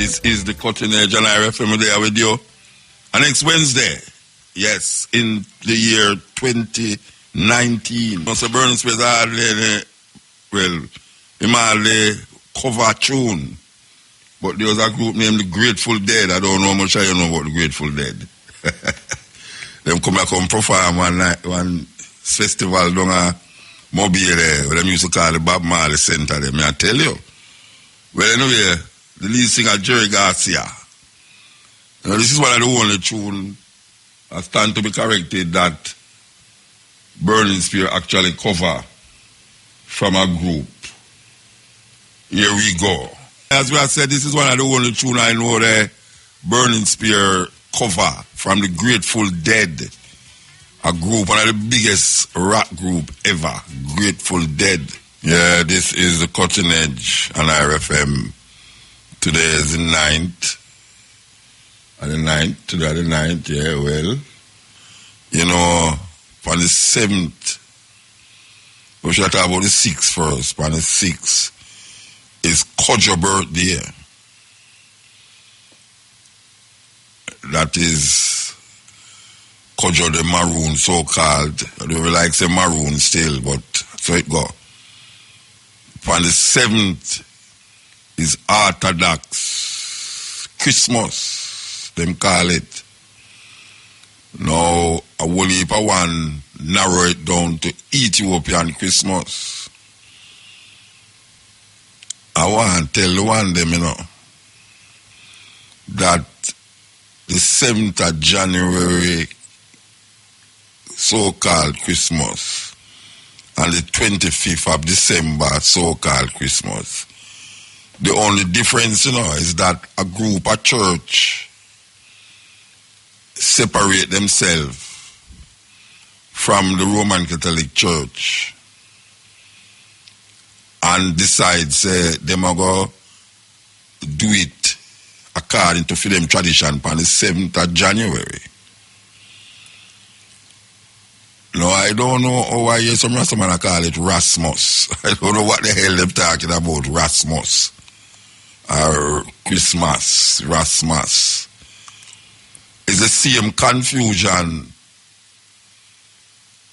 This is the Cutting Edge and IRFM there with you. And next Wednesday, yes, in the year 2019. Mr. Burning Space hardly, well, he hardly cover tune. But there was a group named the Grateful Dead. I don't know how much I know about the Grateful Dead. Them come back and perform one festival down a Mobile there, where them used to call the Bob Marley Center there. May I tell you? Well, anyway, the lead singer Jerry Garcia. Now, this is one of the only tune I stand to be corrected that Burning Spear actually cover from a group. Here we go. As we have said, this is one of the only tune I know the Burning Spear cover from the Grateful Dead. A group, one of the biggest rock group ever. Grateful Dead. Yeah, this is the Cutting Edge on IRFM. Today is the 9th. Today the 9th, yeah, well. You know, on the 7th, we should talk about the 6th first. On the 6th is Kojo birthday. That is Kojo the Maroon, so-called. They will like say Maroon still, but so it go. On the 7th is Orthodox Christmas, them call it. Now, I will heap of one narrow it down to Ethiopian Christmas. I want to tell the one them, you know, that the 7th of January, so-called Christmas, and the 25th of December, so-called Christmas. The only difference, you know, is that a group, a church, separate themselves from the Roman Catholic Church and decide, say, them are going to do it according to them tradition on the 7th of January. No, I don't know how I hear some Rastaman call it Rasmus. I don't know what the hell they're talking about, Rasmus. Or Christmas, Rasmus. It's the same confusion.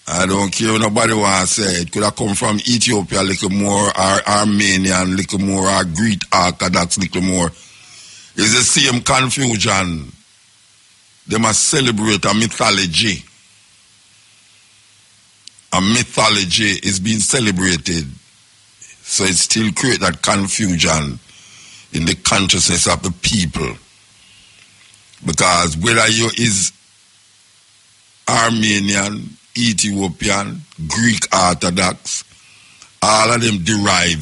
I don't care what nobody wants to say. It could have come from Ethiopia a little more, or Armenian a little more, or Greek Orthodox a little more. It's the same confusion. They must celebrate a mythology. A mythology is being celebrated. So it still creates that confusion in the consciousness of the people. Because whether you is Armenian, Ethiopian, Greek Orthodox, all of them derive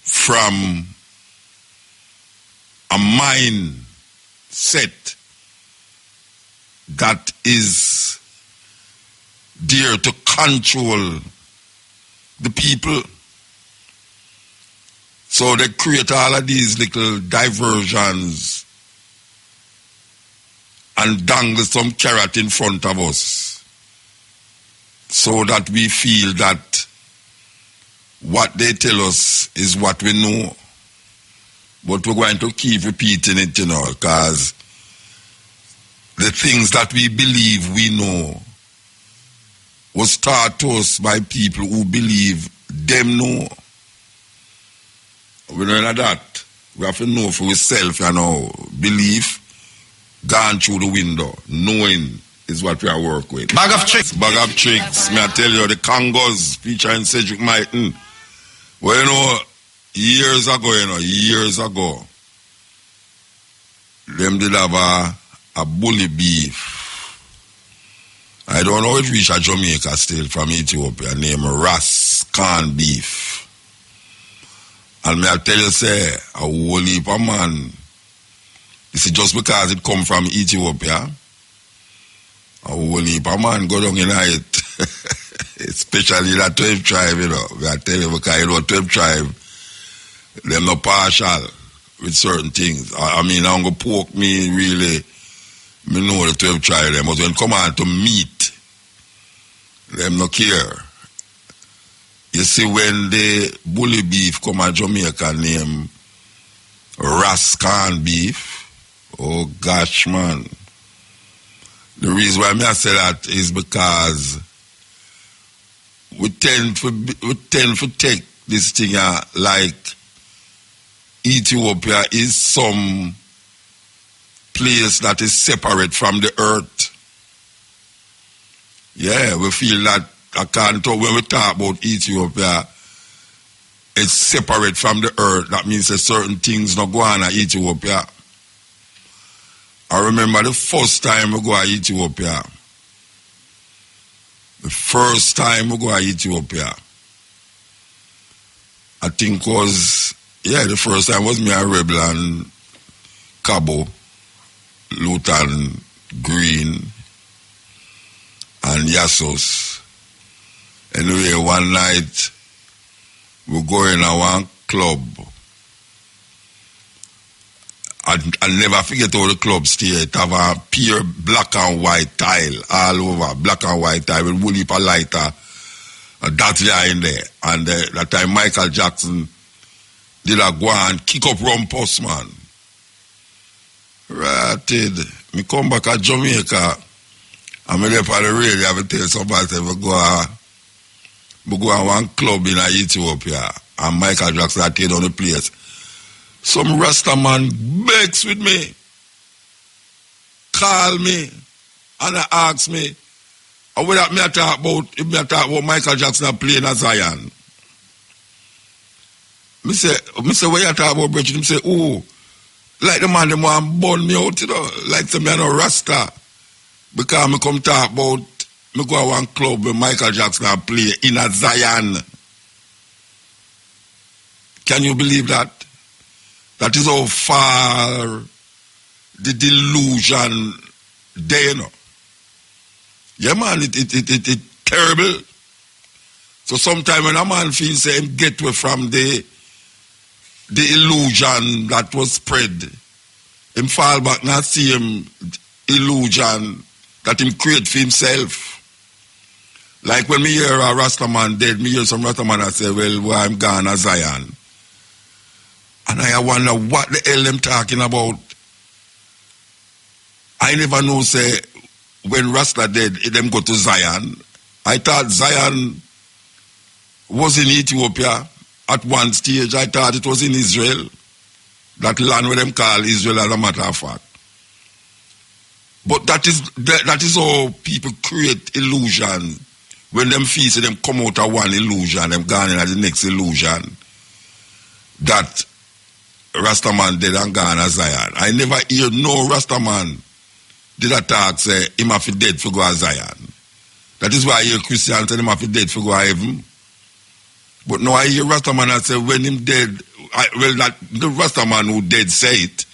from a mindset that is there to control the people. So they create all of these little diversions and dangle some carrot in front of us so that we feel that what they tell us is what we know. But we're going to keep repeating it, you know, because the things that we believe we know was taught to us by people who believe them know. We don't know that. We have to know for ourselves, you know. Belief gone through the window. Knowing is what we are work with. Bag of tricks. Bag of tricks. May I tell you, the Congos featuring Cedric Martin. Well, you know, years ago, them did have a bully beef. I don't know it reached a Jamaica still from Ethiopia named Ras Khan beef. And may I tell you, say, a whole heap of man, you see, just because it come from Ethiopia, a whole heap of man go down in it. Especially that 12 tribe, you know. I tell you, because you know, 12 tribe, them not partial with certain things. I mean, I'm going to poke me, really. Me know the 12 tribe, them, but when come on to meet, them no care. You see, when the bully beef come a Jamaica name Rascan beef. Oh gosh, man. The reason why I say that is because we tend to take this thing like Ethiopia is some place that is separate from the earth. Yeah, we feel that when we talk about Ethiopia, it's separate from the earth. That means that certain things not go on in Ethiopia. I remember the first time we go to Ethiopia. The first time we go to Ethiopia, I think the first time was me and Rebel and Cabo, Luton, Green, and Yassos. Anyway, one night, we go in one club. I'll never forget how the club stay. It have a pure black and white tile all over, black and white tile with woolly lighter. That's there in there. And that time Michael Jackson did a go and kick up Rumpus, man. Right, me come back at Jamaica. I'm there for the radio. I will tell somebody say we go to one club in Ethiopia, and Michael Jackson had taken on the place. Some Rasta man begs with me, call me, and ask me, what that me talk about? If me talk about Michael Jackson playing at Zion, me say, what you talk about, Bridget? Me say, oh, like the man them want burn me out, you know, like say me no Rasta, because me come talk about me go to one club where Michael Jackson play in a Zion. Can you believe that? That is how far the delusion there, you know. Yeah, man, it terrible. So sometimes when a man feels say him get away from the illusion that was spread, him fall back and see him illusion that him create for himself. Like when me hear a Rasta man dead, me hear some Rasta man that say, well, I'm gone to Zion. And I wonder what the hell them talking about. I never know, say, when Rasta dead, them go to Zion. I thought Zion was in Ethiopia at one stage. I thought it was in Israel. That land where them call Israel, as a matter of fact. But that is how people create illusion. When them feel say them come out of one illusion, them gone into the next illusion. That Rastaman dead and gone to Zion. I never hear no Rastaman did a talk say him have to dead for go to Zion. That is why I hear Christians say him have to dead for go to heaven. But now I hear Rastaman that say when him dead, that the Rastaman who dead say it.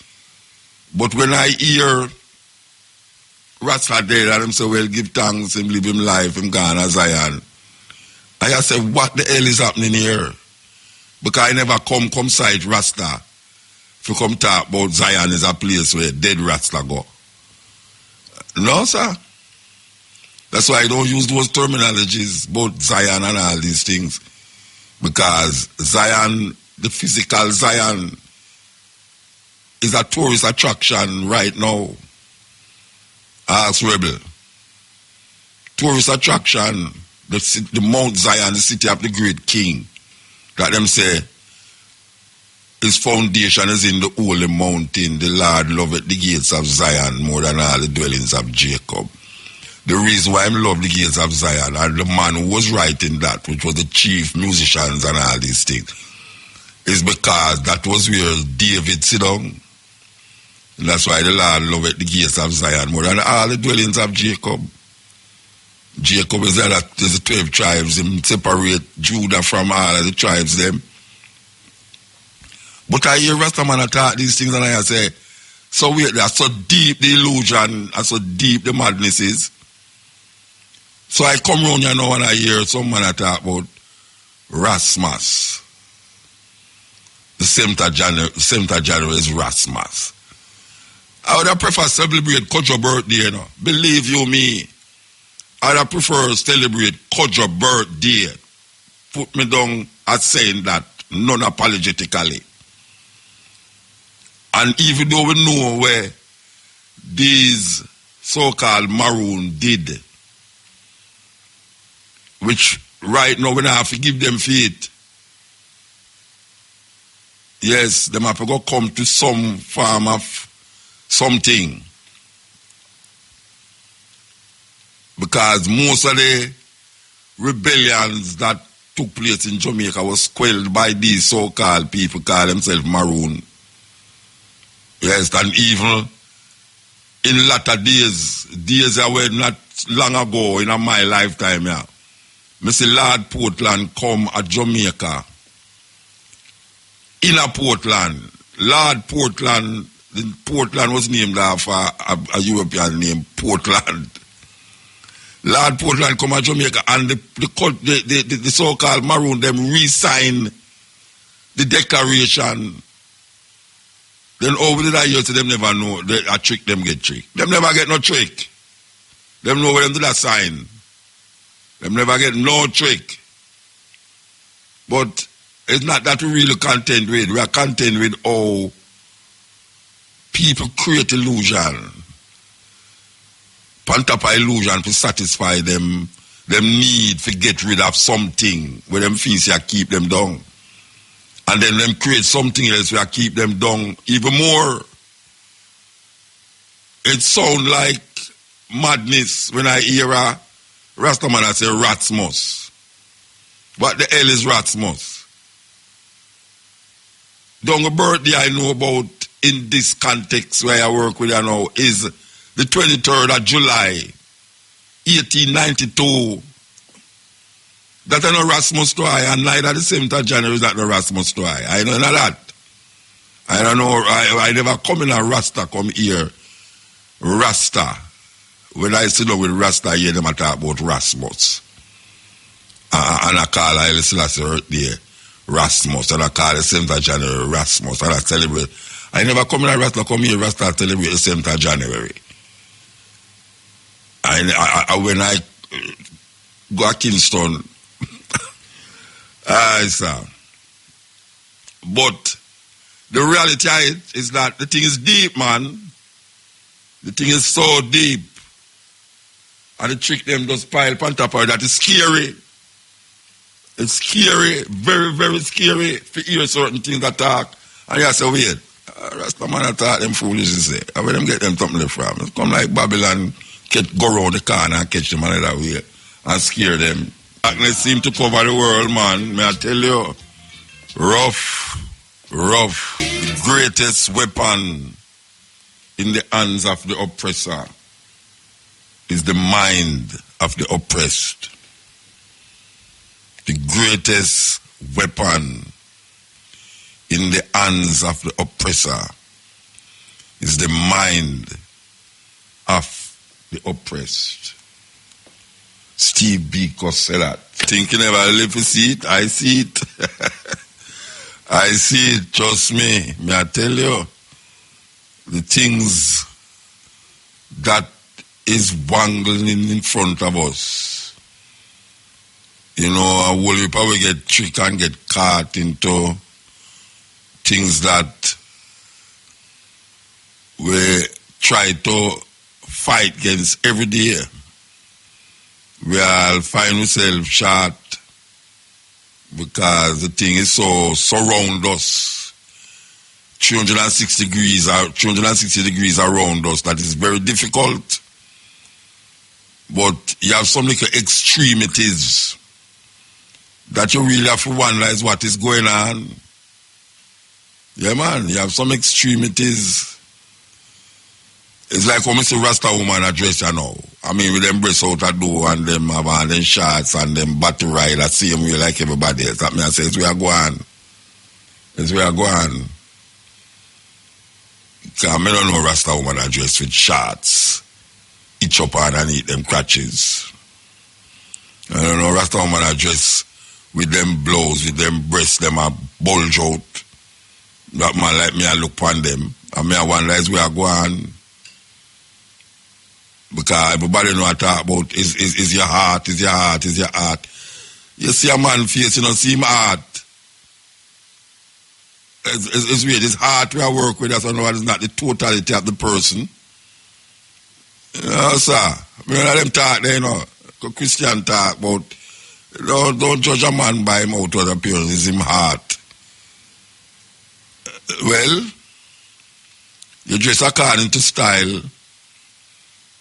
But when I hear Rasta dead and him say, well, give thanks, him live him life, him gone to Zion, I say, what the hell is happening here? Because I never come side Rasta to come talk about Zion is a place where dead Rasta go. No, sir. That's why I don't use those terminologies about Zion and all these things. Because Zion, the physical Zion, is a tourist attraction right now. Ask Rebel. Tourist attraction, the Mount Zion, the city of the great king, that them say his foundation is in the holy mountain. The Lord loveth the gates of Zion more than all the dwellings of Jacob. The reason why I love the gates of Zion, and the man who was writing that, which was the chief musicians and all these things, is because that was where David sit down. And that's why the Lord loveth the gates of Zion more than all the dwellings of Jacob. Jacob is the 12 tribes. Him separate Judah from all of the tribes them. But I hear Rastaman talk these things and I say, so wait, that's so deep the illusion and so deep the madness is. So I come round here now and I hear some man talk about Rasmas. The 7th of January is Rasmas. I would have prefer celebrate Kojo birthday, you know. Believe you me. I would have prefer celebrate Kojo birthday. Put me down as saying that non-apologetically. And even though we know where these so-called maroon did, which right now we don't have to give them faith. Yes, them have to go come to some form of something. Because most of the rebellions that took place in Jamaica was quelled by these so-called people call themselves maroon. Yes, and even in latter days that were not long ago in my lifetime, yeah. Mr. Lord Portland come at Jamaica. In a Portland. Lord Portland, Portland was named after a European name, Portland. Lord Portland come at Jamaica and the so-called maroon, them re-sign the declaration. Then over the years, them never know. A trick, them get trick. Them never get no trick. Them know where them do that sign. Them never get no trick. But it's not that we really content with. We are content with how people create illusion. On top of illusion to satisfy them need to get rid of something where them fees keep them down. And then them create something else where keep them down even more. It sounds like madness when I hear a Rastaman I say Ratsmus. What the hell is Ratsmus? Don't birthday I know about in this context where I work with you now is the 23rd of July, 1892. That is no Rasmus story, and neither the 7th of January is that no Rasmus story. I don't know that. I don't know, I never come in a Rasta come here. Rasta. When I sit down with Rasta, I hear them talk about Rasmus. And I call Haile Selassie birthday Rasmus, and I call the 7th of January Rasmus, and I celebrate. I never come in a Rasta, come here, Rasta celebrate the 7th of January. When I go to Kingston, but the reality is that the thing is deep, man. The thing is so deep. And the trick them just pile on top of it. That is scary. It's scary, very, very scary to hear certain things that talk. And you say, wait, Rasta man attack them foolishness. And where them get them something from? It's come like Babylon, go around the corner and catch them another way and scare them. Darkness seem to cover the world, man. May I tell you, rough. The greatest weapon in the hands of the oppressor is the mind of the oppressed. The greatest weapon in the hands of the oppressor is the mind of the oppressed. Steve Biko said that. Think you never live to see it? I see it. I see it, trust me. May I tell you, the things that is wangling in front of us. You know, we probably get tricked and get caught into things that we try to fight against every day. We all find ourselves short because the thing is so surround us. 360 degrees around us. That is very difficult. But you have some little extremities that you really have to wonder is what is going on. Yeah, man, you have some extremities. It's like when we see Rasta woman address you now. I mean, with them breasts out a door and them have on them shots and them battle ride that same way like everybody else. That means I say, it's where I go on. It's where I go on. Because I don't know Rasta woman address with shots. Each up underneath them crutches. I don't know Rasta woman address with them blows, with them breasts, them a bulge out. That man like me, I look upon them. And me, I wonder is where I go on. Because everybody know I talk about is your heart, is your heart, is your heart. You see a man face, you don't see him heart. it's weird. It's hard to work with us. I know it's not the totality of the person. You know, sir. When them talk there, you know, Christian talk about, don't judge a man by him outward appearance, it's him heart. Well, you dress according to style,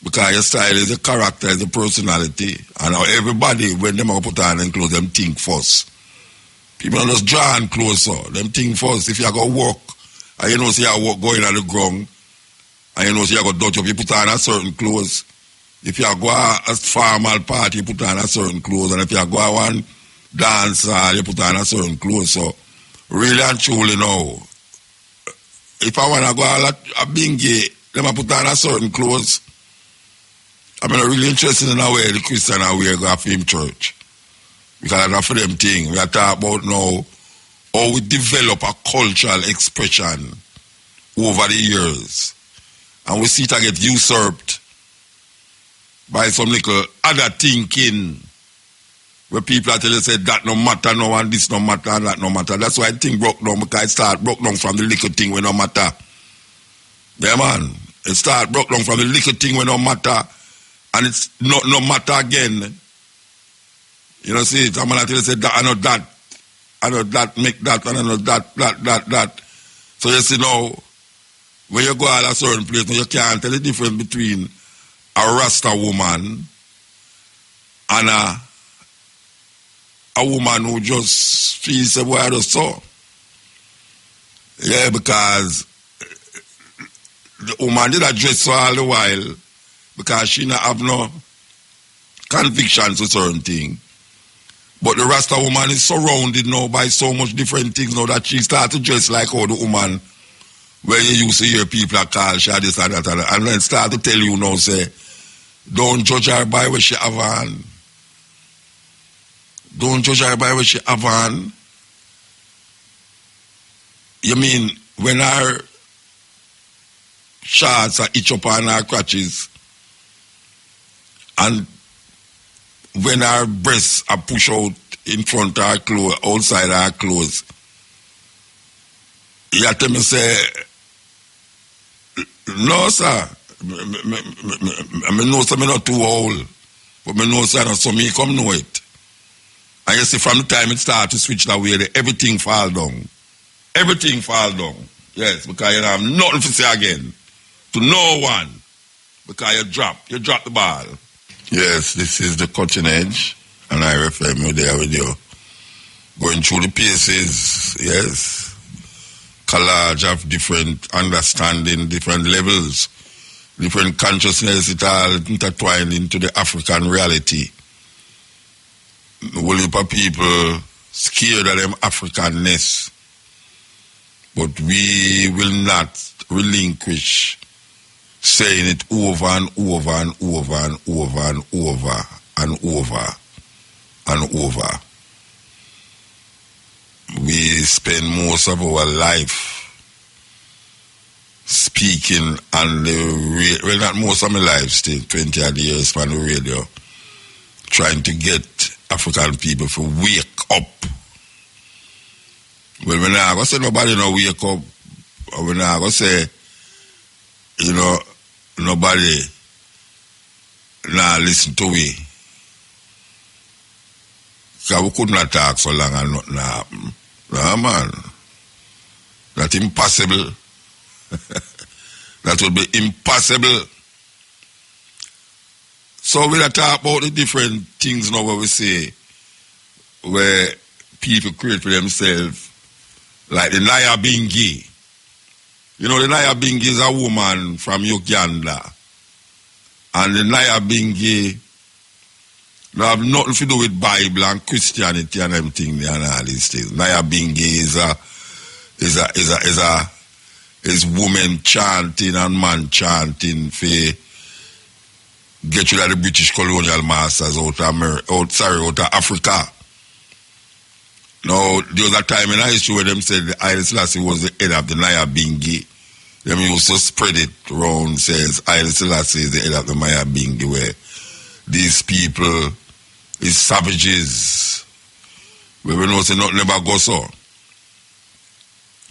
because your style is a character, is a personality. And now everybody, when them put on them clothes, them think first. People don't just draw on clothes, so them think first. If you go work, and you know, see you work going on the ground, and you know, see you go dodge up, you put on a certain clothes. If you go a formal party, you put on a certain clothes. And if you go one dance, you put on a certain clothes. So, really and truly now, if I want to go a bingy, them I put on a certain clothes. I'm not really interested in the way the Christian are wear go to him church. Because that's for them thing. We are talking about now how we develop a cultural expression over the years. And we see it get usurped by some little other thinking where people are telling you say that no matter, no and this no matter and that no matter. That's why I think broke down, because it start broke down from the little thing when no matter. Yeah, man. It start broke down from the little thing when no matter, and it's no matter again. You know, see, I'm gonna tell you say that I know that make that, and I know that. So you see now, when you go out a certain place, you can't tell the difference between a Rasta woman and a woman who just feels the way I just saw. Yeah, because the woman did that dress for all the while because she not have no convictions to certain things. But the Rasta woman is surrounded now by so much different things now that she start to dress like how the woman where you used to hear people call she this and that and then start to tell you now say, don't judge her by what she have on. Don't judge her by what she have on. You mean when her shorts are itch up on her crotches and when her breasts are pushed out in front of her clothes, outside her clothes, you have to me say, no, sir. I know some not too old, but I know sir, so me come know it. And you see, from the time it start to switch that way, everything fall down. Everything fall down. Yes, because you have nothing to say again to no one. Because you drop the ball. Yes, this is the cutting edge, and I refer me there with you. Going through the paces, yes. Collage of different understanding, different levels, different consciousness, it all intertwined into the African reality. A whole heap of people scared of them Africanness. But we will not relinquish saying it over and over and over and over and over and over and over. We spend most of our life speaking on the radio, well, not most of my life, still 20 odd years on the radio, trying to get African people to wake up. Well, when I go say nobody no wake up, or when I go say, you know, nobody now listen to me. Because we could not talk so long and nothing happen. No, man. That's impossible. That would be impossible. So we'll talk about the different things now where we say, where people create for themselves, like the Naya Bingi. You know, the Naya Bingi is a woman from Uganda. And the Naya Bingi they have nothing to do with Bible and Christianity and everything and all these things. Naya Bingi is women chanting and man chanting for get rid of the British colonial masters out of Africa. Now, there was a time in history where them said the Haile Selassie was the head of the Naya Bingi. Them used to spread it around, says Haile Selassie is the head of the Naya Bingi, where these people is savages. Where we know say nothing never go so.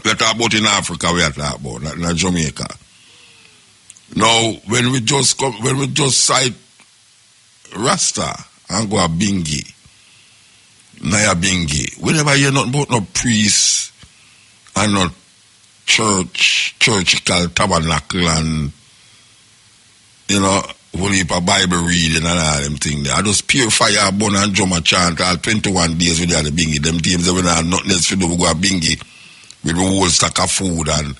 We are talking about in Africa, we are talking about, not Jamaica. Now, when we just cite Rasta and go a Bingi, Naya Bingi, we never hear nothing about no priests and no churchical tabernacle and, you know, whole heap of Bible reading and all them things there. I just pure fire, bun and drum a chant all 21 days with the Bingi. Them teams that we don't have nothing else to do, we go a Bingi with a whole stack of food and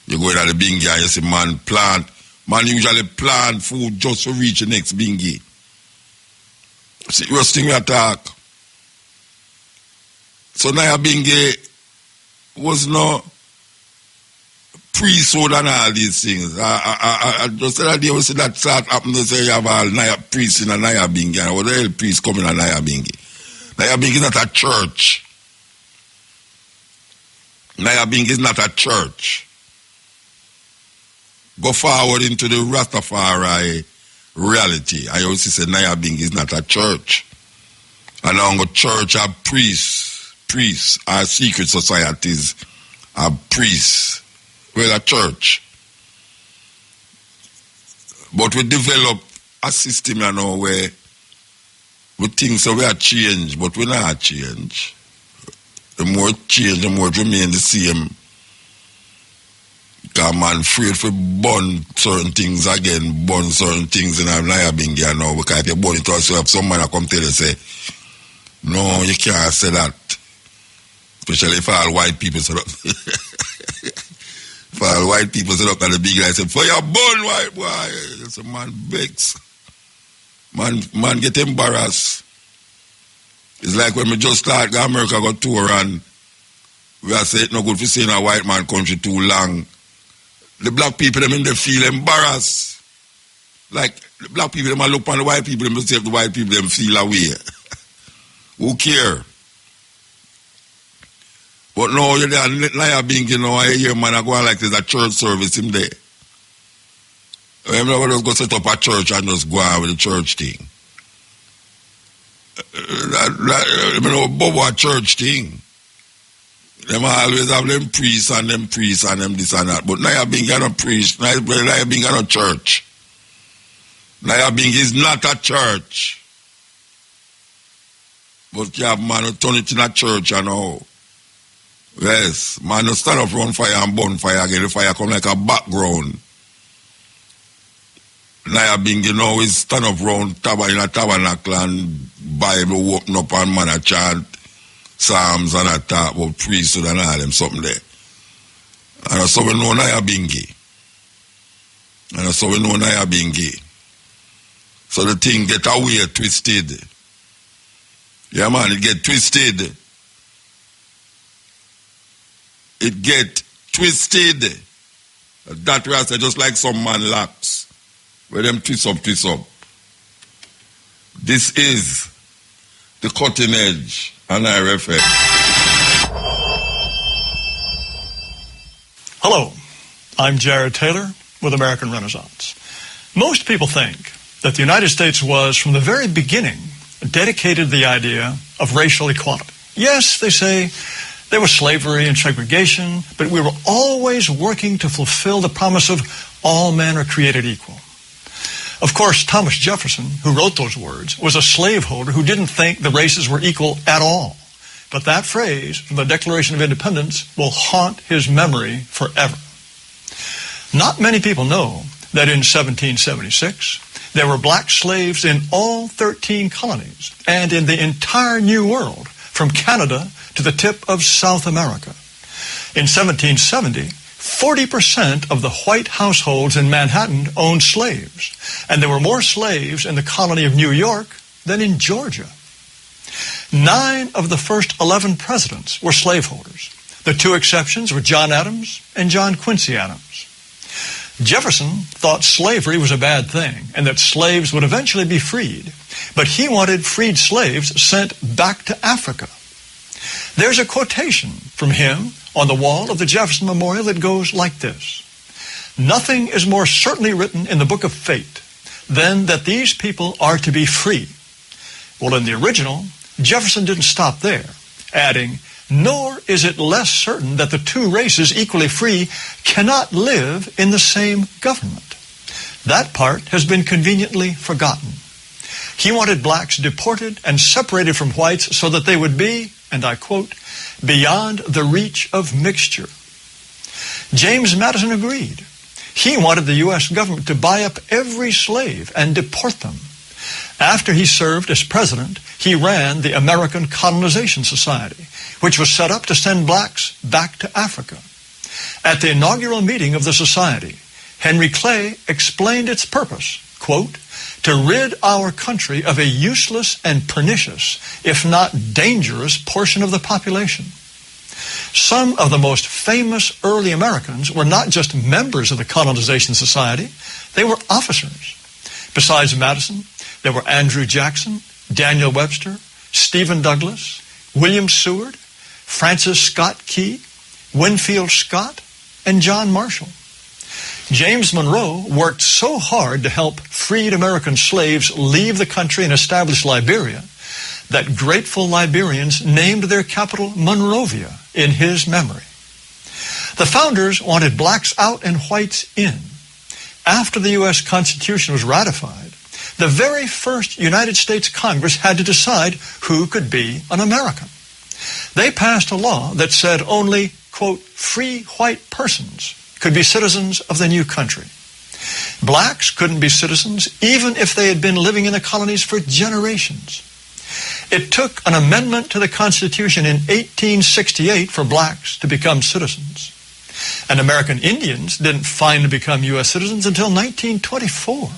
you go in the Bingi and you see man plant. Man usually plant food just to reach the next Bingi. Serious thing we attack. So now Bingi was no priesthood and all these things. I just said that day we see that start happen to say you have all Naya priests in a Naya Bingi and what the hell priests coming in a Naya Bingi? Naya Bingi is not a church. Naya Bingi is not a church. Go forward into the Rastafari reality. I also say Naya Bingi is not a church. And now the church are priests are secret societies are priests. Well, a church. But we develop a system you know where we think so we are change, but we not change. The more change, the more it remain the same. Because man afraid for burn certain things again, burn certain things in a Naya Bingi now, because if you burn it also have some man come tell you say, no, you can't say that. Especially if all white people say that. If all white people say look at the big guy say, for your burn white boy, so man begs. Man get embarrassed. It's like when we just start America got tour and we are saying it's no good for seeing a white man country too long. The black people them in they feel embarrassed. Like the black people them look on the white people them see if the white people them feel away. Who care? But now you're there Naya Bingi, you know, I hear man I go on like there's a church service in there. I'm not going to go set up a church and just go on with the church thing. I know Bobo a church thing. Them always have them priests and them this and that. But Naya Bingi no priest, Naya Bingi no church. Naya Bingi is not a church. But you have man who turn it in a church, you know. Yes, man who stand up run fire and burn fire again. The fire come like a background. Naya Bingi now is stand up round in a tabernacle and Bible open up and man a chant Psalms and a talk about priesthood and all them something there. And so we know Naya Bingi. And so we know Naya Bingi. So the thing get away twisted. Yeah man, it get twisted. It get twisted. That way I say just like some man locks. Where them twist up. This is the cutting edge and IRFM. Hello, I'm Jared Taylor with American Renaissance. Most people think that the United States was, from the very beginning, dedicated to the idea of racial equality. Yes, they say there was slavery and segregation, but we were always working to fulfill the promise of all men are created equal. Of course, Thomas Jefferson, who wrote those words, was a slaveholder who didn't think the races were equal at all. But that phrase from the Declaration of Independence will haunt his memory forever. Not many people know that in 1776, there were black slaves in all 13 colonies and in the entire New World, from Canada to the tip of South America. In 1770, 40% of the white households in Manhattan owned slaves, and there were more slaves in the colony of New York than in Georgia. 9 of the first 11 presidents were slaveholders. The 2 exceptions were John Adams and John Quincy Adams. Jefferson thought slavery was a bad thing and that slaves would eventually be freed, but he wanted freed slaves sent back to Africa. There's a quotation from him on the wall of the Jefferson Memorial that goes like this: "Nothing is more certainly written in the book of fate than that these people are to be free." Well, in the original, Jefferson didn't stop there, adding, nor is it less certain that the two races, equally free, cannot live in the same government. That part has been conveniently forgotten. He wanted blacks deported and separated from whites so that they would be, and I quote, beyond the reach of mixture. James Madison agreed. He wanted the U.S. government to buy up every slave and deport them. After he served as president, he ran the American Colonization Society, which was set up to send blacks back to Africa. At the inaugural meeting of the society, Henry Clay explained its purpose, quote, to rid our country of a useless and pernicious, if not dangerous, portion of the population. Some of the most famous early Americans were not just members of the Colonization Society, they were officers. Besides Madison, there were Andrew Jackson, Daniel Webster, Stephen Douglas, William Seward, Francis Scott Key, Winfield Scott, and John Marshall. James Monroe worked so hard to help freed American slaves leave the country and establish Liberia that grateful Liberians named their capital Monrovia in his memory. The founders wanted blacks out and whites in. After the U.S. Constitution was ratified, the very first United States Congress had to decide who could be an American. They passed a law that said only, quote, free white persons could be citizens of the new country. Blacks couldn't be citizens even if they had been living in the colonies for generations. It took an amendment to the Constitution in 1868 for blacks to become citizens. And American Indians didn't finally become U.S. citizens until 1924.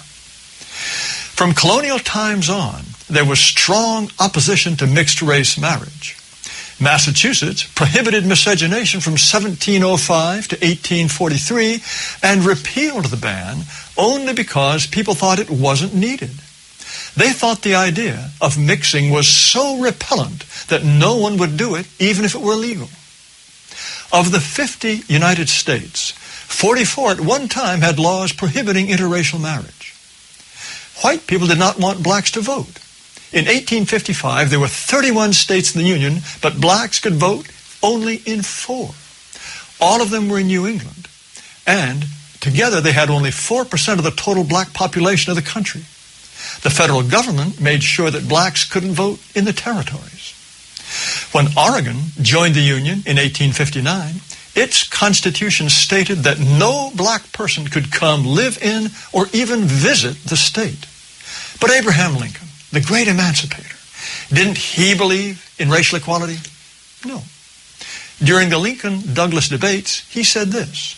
From colonial times on, there was strong opposition to mixed-race marriage. Massachusetts prohibited miscegenation from 1705 to 1843 and repealed the ban only because people thought it wasn't needed. They thought the idea of mixing was so repellent that no one would do it even if it were legal. Of the 50 United States, 44 at one time had laws prohibiting interracial marriage. White people did not want blacks to vote. In 1855, there were 31 states in the Union, but blacks could vote only in 4. All of them were in New England, and together they had only 4% of the total black population of the country. The federal government made sure that blacks couldn't vote in the territories. When Oregon joined the Union in 1859, its constitution stated that no black person could come live in or even visit the state. But Abraham Lincoln, the great emancipator, didn't he believe in racial equality? No. During the Lincoln-Douglas debates, he said this,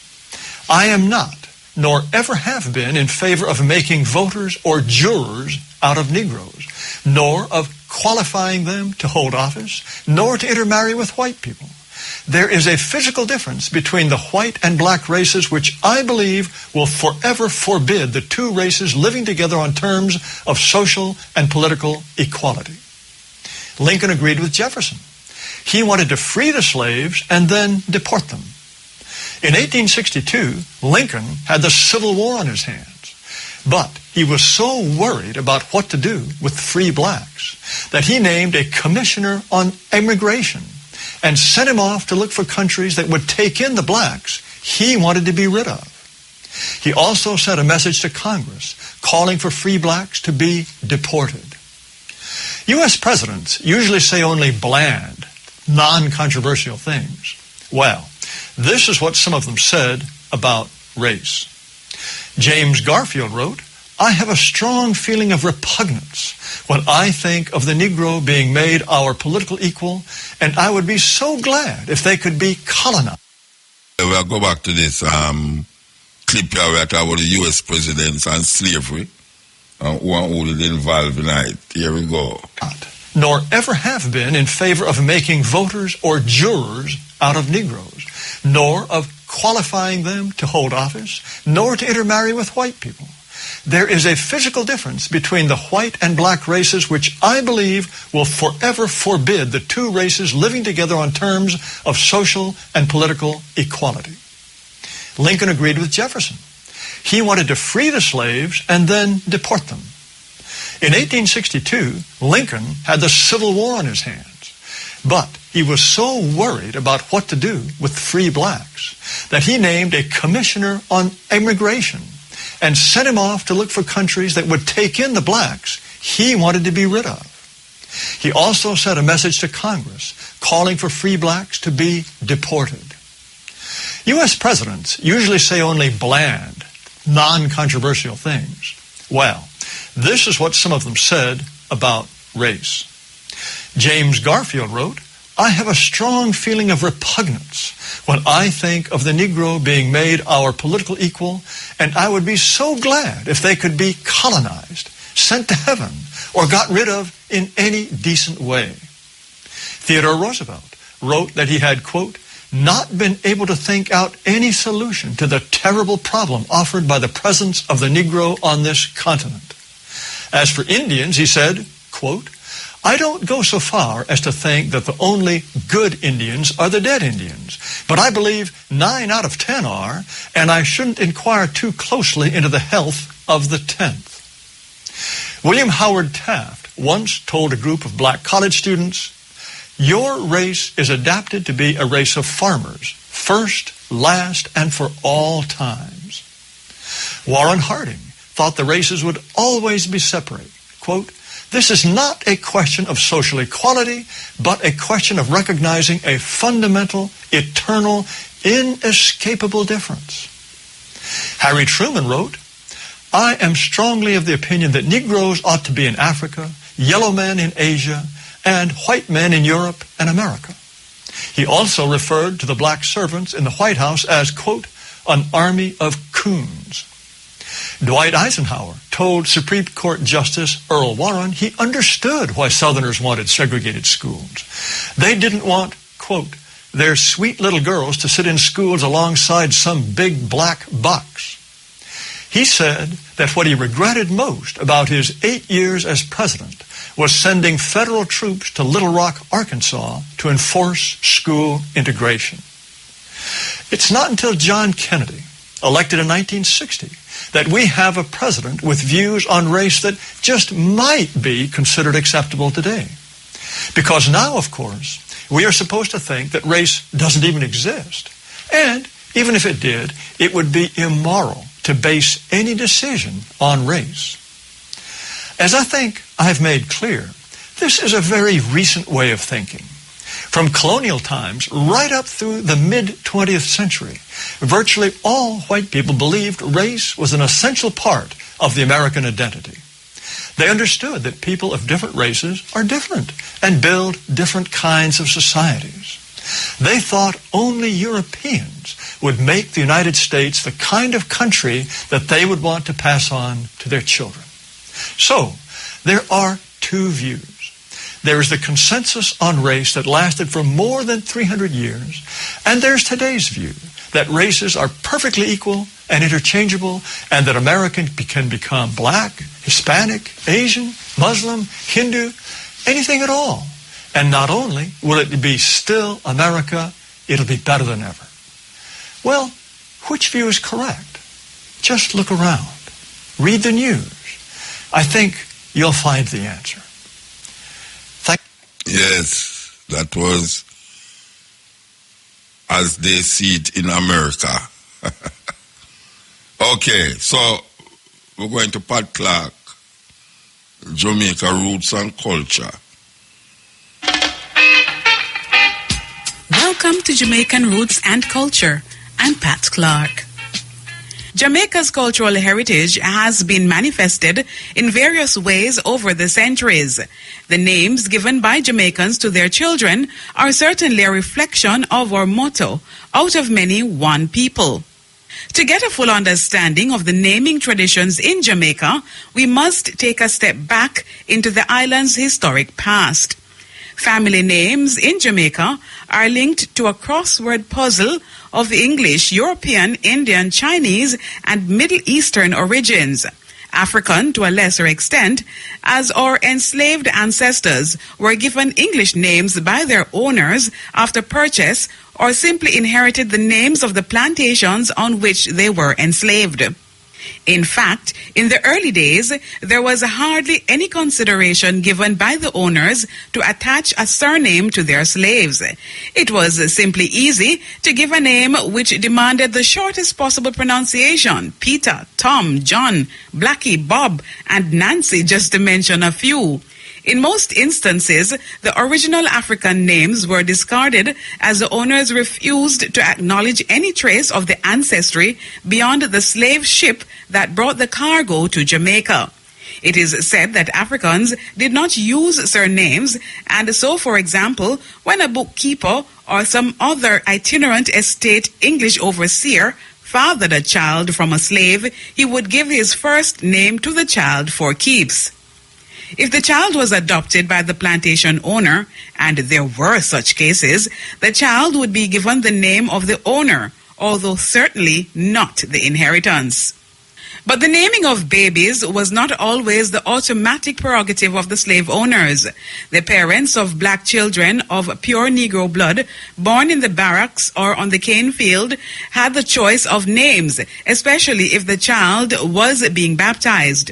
I am not, nor ever have been, in favor of making voters or jurors out of Negroes, nor of qualifying them to hold office, nor to intermarry with white people. There is a physical difference between the white and black races which I believe will forever forbid the two races living together on terms of social and political equality. Lincoln agreed with Jefferson. He wanted to free the slaves and then deport them. In 1862, Lincoln had the Civil War on his hands. But he was so worried about what to do with free blacks that he named a commissioner on immigration and sent him off to look for countries that would take in the blacks he wanted to be rid of. He also sent a message to Congress calling for free blacks to be deported. U.S. presidents usually say only bland, non-controversial things. Well, this is what some of them said about race. James Garfield wrote, I have a strong feeling of repugnance when I think of the Negro being made our political equal, and I would be so glad if they could be colonized. We'll go back to this clip here where I talk about the U.S. presidents and slavery and who is involved in it. Here we go. Nor ever have been in favor of making voters or jurors out of Negroes, nor of qualifying them to hold office, nor to intermarry with white people. There is a physical difference between the white and black races which I believe will forever forbid the two races living together on terms of social and political equality. Lincoln agreed with Jefferson. He wanted to free the slaves and then deport them. In 1862, Lincoln had the Civil War on his hands. But he was so worried about what to do with free blacks that he named a commissioner on immigration and sent him off to look for countries that would take in the blacks he wanted to be rid of. He also sent a message to Congress calling for free blacks to be deported. U.S. presidents usually say only bland, non-controversial things. Well, this is what some of them said about race. James Garfield wrote, "I have a strong feeling of repugnance when I think of the Negro being made our political equal, and I would be so glad if they could be colonized, sent to heaven, or got rid of in any decent way." Theodore Roosevelt wrote that he had, quote, "not been able to think out any solution to the terrible problem offered by the presence of the Negro on this continent." As for Indians, he said, quote, "I don't go so far as to think that the only good Indians are the dead Indians, but I believe 9 out of 10 are, and I shouldn't inquire too closely into the health of the 10th. William Howard Taft once told a group of black college students, "Your race is adapted to be a race of farmers, first, last, and for all times." Warren Harding thought the races would always be separate. Quote, "This is not a question of social equality, but a question of recognizing a fundamental, eternal, inescapable difference." Harry Truman wrote, "I am strongly of the opinion that Negroes ought to be in Africa, yellow men in Asia, and white men in Europe and America." He also referred to the black servants in the White House as, quote, "an army of coons." Dwight Eisenhower told Supreme Court Justice Earl Warren he understood why Southerners wanted segregated schools. They didn't want, quote, "their sweet little girls to sit in schools alongside some big black bucks." He said that what he regretted most about his 8 years as president was sending federal troops to Little Rock, Arkansas to enforce school integration. It's not until John Kennedy, elected in 1960, that we have a president with views on race that just might be considered acceptable today. Because now, of course, we are supposed to think that race doesn't even exist. And even if it did, it would be immoral to base any decision on race. As I think I've made clear, this is a very recent way of thinking. From colonial times right up through the mid-20th century, virtually all white people believed race was an essential part of the American identity. They understood that people of different races are different and build different kinds of societies. They thought only Europeans would make the United States the kind of country that they would want to pass on to their children. So, there are two views. There is the consensus on race that lasted for more than 300 years, and there's today's view that races are perfectly equal and interchangeable, and that American can become black, Hispanic, Asian, Muslim, Hindu, anything at all. And not only will it be still America, it'll be better than ever. Well, which view is correct? Just look around. Read the news. I think you'll find the answer. Yes, that was as they see it in America. Okay, so we're going to Pat Clark, Jamaica Roots and Culture. Welcome to Jamaican Roots and Culture. I'm Pat Clark. Jamaica's cultural heritage has been manifested in various ways over the centuries. The names given by Jamaicans to their children are certainly a reflection of our motto, out of many, one people. To get a full understanding of the naming traditions in Jamaica, we must take a step back into the island's historic past. Family names in Jamaica are linked to a crossword puzzle of English, European, Indian, Chinese, and Middle Eastern origins. African to a lesser extent, as our enslaved ancestors were given English names by their owners after purchase or simply inherited the names of the plantations on which they were enslaved. In fact, in the early days, there was hardly any consideration given by the owners to attach a surname to their slaves. It was simply easy to give a name which demanded the shortest possible pronunciation: Peter, Tom, John, Blackie, Bob, and Nancy, just to mention a few. In most instances, the original African names were discarded as the owners refused to acknowledge any trace of the ancestry beyond the slave ship that brought the cargo to Jamaica. It is said that Africans did not use surnames, and so, for example, when a bookkeeper or some other itinerant estate English overseer fathered a child from a slave, he would give his first name to the child for keeps. If the child was adopted by the plantation owner, and there were such cases, the child would be given the name of the owner, although certainly not the inheritance. But the naming of babies was not always the automatic prerogative of the slave owners. The parents of black children of pure Negro blood, born in the barracks or on the cane field, had the choice of names, especially if the child was being baptized.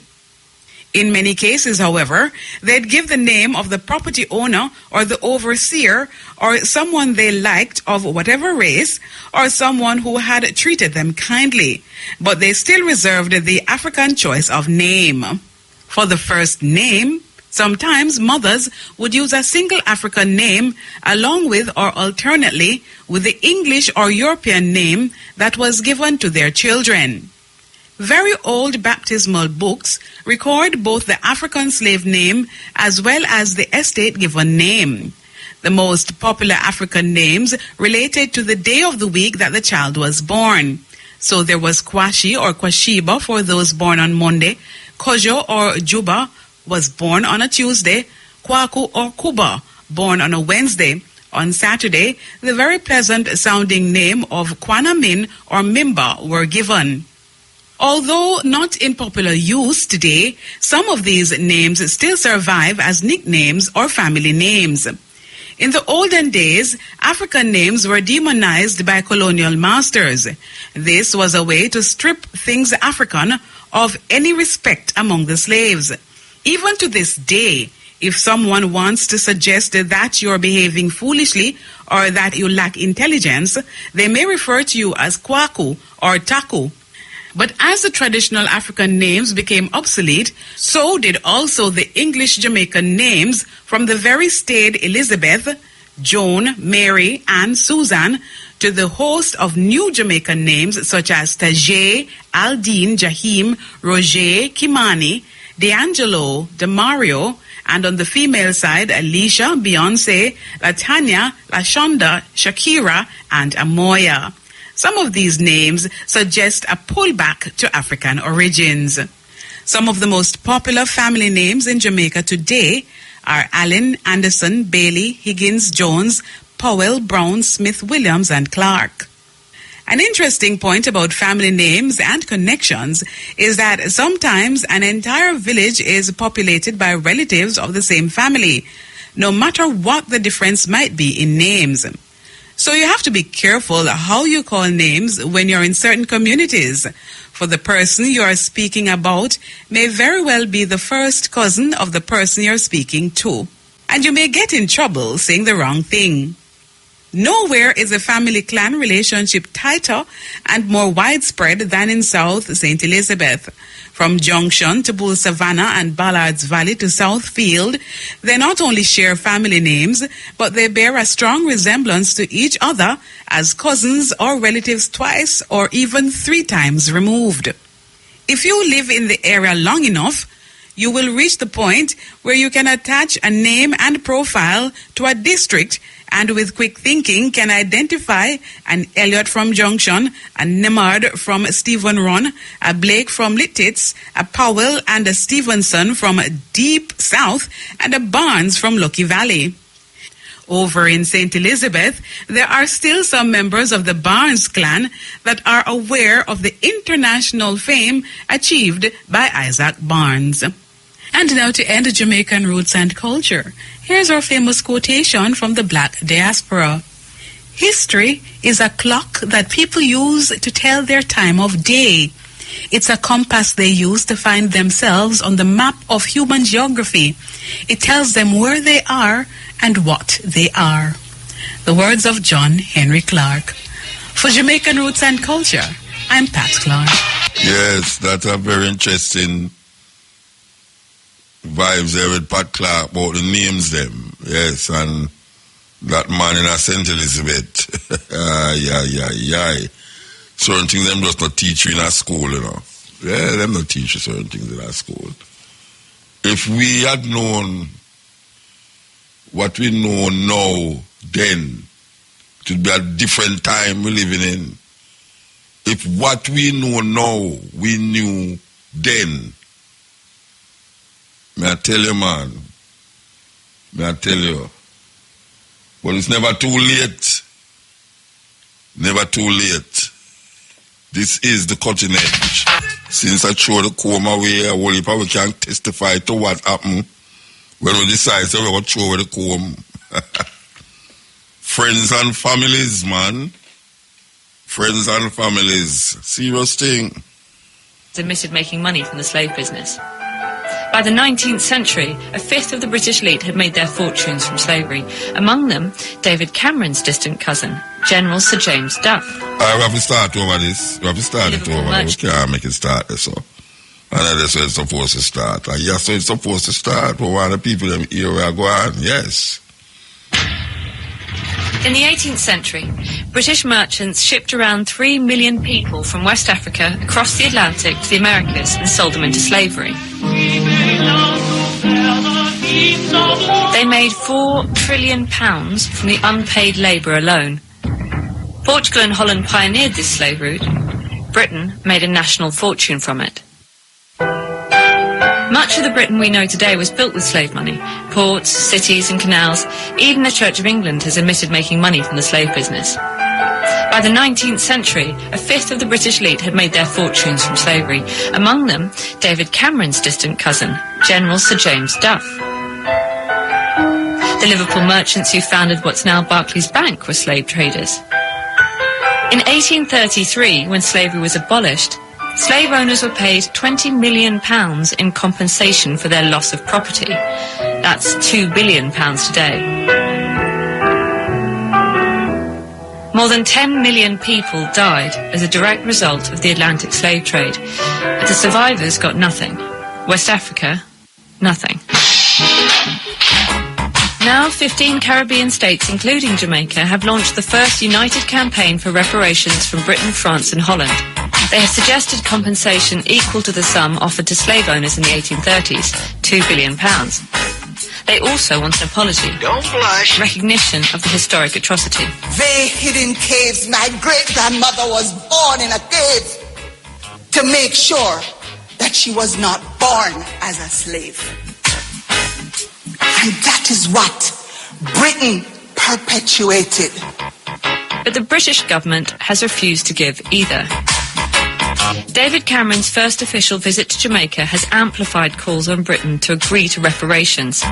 In many cases, however, they'd give the name of the property owner or the overseer or someone they liked of whatever race or someone who had treated them kindly, but they still reserved the African choice of name. For the first name, sometimes mothers would use a single African name along with or alternately with the English or European name that was given to their children. Very old baptismal books record both the African slave name as well as the estate-given name. The most popular African names related to the day of the week that the child was born. So there was Kwashi or Kwashiba for those born on Monday. Kojo or Juba was born on a Tuesday. Kwaku or Kuba, born on a Wednesday. On Saturday, the very pleasant-sounding name of Kwanamin or Mimba were given. Although not in popular use today, some of these names still survive as nicknames or family names. In the olden days, African names were demonized by colonial masters. This was a way to strip things African of any respect among the slaves. Even to this day, if someone wants to suggest that you're behaving foolishly or that you lack intelligence, they may refer to you as Kwaku or Taku. But as the traditional African names became obsolete, so did also the English Jamaican names from the very staid Elizabeth, Joan, Mary, and Susan to the host of new Jamaican names such as Tajay, Aldine, Jahim, Roger, Kimani, D'Angelo, Demario, and on the female side, Alicia, Beyonce, Latanya, Lashonda, Shakira, and Amoya. Some of these names suggest a pullback to African origins. Some of the most popular family names in Jamaica today are Allen, Anderson, Bailey, Higgins, Jones, Powell, Brown, Smith, Williams, and Clark. An interesting point about family names and connections is that sometimes an entire village is populated by relatives of the same family, no matter what the difference might be in names. So you have to be careful how you call names when you're in certain communities, for the person you are speaking about may very well be the first cousin of the person you're speaking to, and you may get in trouble saying the wrong thing. Nowhere is a family clan relationship tighter and more widespread than in South St. Elizabeth. From Junction to Bull Savannah and Ballard's Valley to Southfield, they not only share family names, but they bear a strong resemblance to each other as cousins or relatives twice or even 3 times removed. If you live in the area long enough, you will reach the point where you can attach a name and profile to a district and with quick thinking can identify an Elliot from Junction, a Nemard from Stephen Run, a Blake from Littitz, a Powell and a Stevenson from Deep South, and a Barnes from Lucky Valley. Over in St. Elizabeth, there are still some members of the Barnes clan that are aware of the international fame achieved by Isaac Barnes. And now to end Jamaican roots and culture, here's our famous quotation from the Black diaspora. History is a clock that people use to tell their time of day. It's a compass they use to find themselves on the map of human geography. It tells them where they are and what they are. The words of John Henry Clark. For Jamaican Roots and Culture, I'm Pat Clark. Yes, that's a very interesting vibes there with Pat Clark about the names them. Yes, and that man in a St. Elizabeth. Certain things them just not teach you in a school, you know. Yeah, them not teach you certain things in a school. If we had known what we know now, then it would be a different time we're living in. If what we know now, we knew then, may I tell you, man, may I tell you, but it's never too late. Never too late. This is the cutting edge. Since I throw the comb away, we probably can testify to what happened when we decide so we're going to throw away the comb. Friends and families, man. Friends and families. Serious thing. Admitted making money from the slave business. By the 19th century, a fifth of the British elite had made their fortunes from slavery. Among them, David Cameron's distant cousin, General Sir James Duff. We have to start over this. We have to start it over. We can't make it start this. So. And that's where it's supposed to start. And yes, so it's supposed to start. But one of the people in here are going, yes. In the 18th century, British merchants shipped around 3 million people from West Africa across the Atlantic to the Americas and sold them into slavery. They made £4 trillion from the unpaid labour alone. Portugal and Holland pioneered this slave route. Britain made a national fortune from it. Much of the Britain we know today was built with slave money. Ports, cities and canals. Even the Church of England has admitted making money from the slave business. By the 19th century, a fifth of the British elite had made their fortunes from slavery. Among them, David Cameron's distant cousin, General Sir James Duff. The Liverpool merchants who founded what's now Barclays Bank were slave traders. In 1833, when slavery was abolished, slave owners were paid £20 million in compensation for their loss of property. That's £2 billion today. More than 10 million people died as a direct result of the Atlantic slave trade, but the survivors got nothing. West Africa, nothing. Now 15 Caribbean states, including Jamaica, have launched the first united campaign for reparations from Britain, France and Holland. They have suggested compensation equal to the sum offered to slave owners in the 1830s, £2 billion. They also want an apology. Don't blush. Recognition of the historic atrocity. They hid in caves. My great-grandmother was born in a cave to make sure that she was not born as a slave. And that is what Britain perpetuated. But the British government has refused to give either. David Cameron's first official visit to Jamaica has amplified calls on Britain to agree to reparations.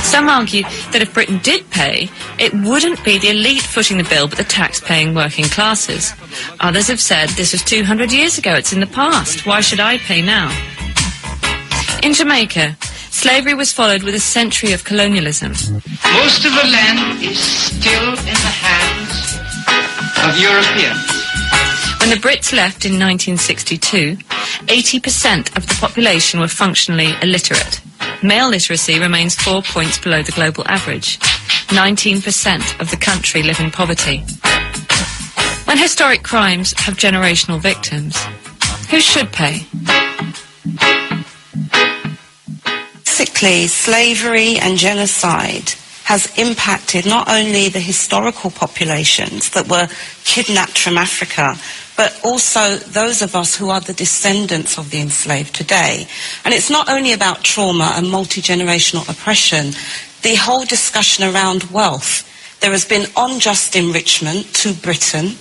Some argue that if Britain did pay, it wouldn't be the elite footing the bill but the tax-paying working classes. Others have said this was 200 years ago, it's in the past, why should I pay now? In Jamaica, slavery was followed with a century of colonialism. Most of the land is still in the hands of Europeans. When the Brits left in 1962, 80% of the population were functionally illiterate. Male literacy remains 4 points below the global average. 19% of the country live in poverty. When historic crimes have generational victims, who should pay? Basically, slavery and genocide has impacted not only the historical populations that were kidnapped from Africa, but also those of us who are the descendants of the enslaved today. And it's not only about trauma and multi-generational oppression. The whole discussion around wealth, there has been unjust enrichment to Britain,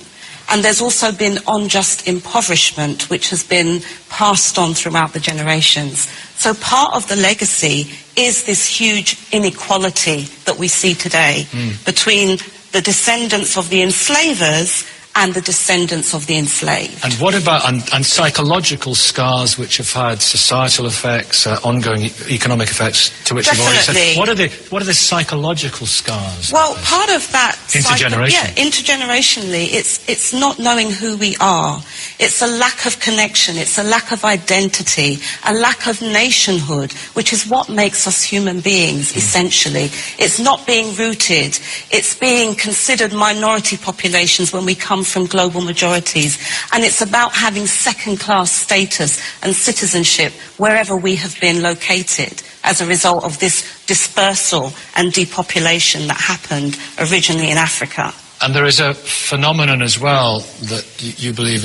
and there's also been unjust impoverishment, which has been passed on throughout the generations. So part of the legacy is this huge inequality that we see today between the descendants of the enslavers and the descendants of the enslaved. And what about and psychological scars which have had societal effects, ongoing economic effects, to which you've already said? What are the psychological scars? Well, part of that intergenerationally, it's not knowing who we are. It's a lack of connection. It's a lack of identity, a lack of nationhood, which is what makes us human beings, essentially. It's not being rooted. It's being considered minority populations when we come from global majorities. And it's about having second-class status and citizenship wherever we have been located as a result of this dispersal and depopulation that happened originally in Africa. And there is a phenomenon as well that you believe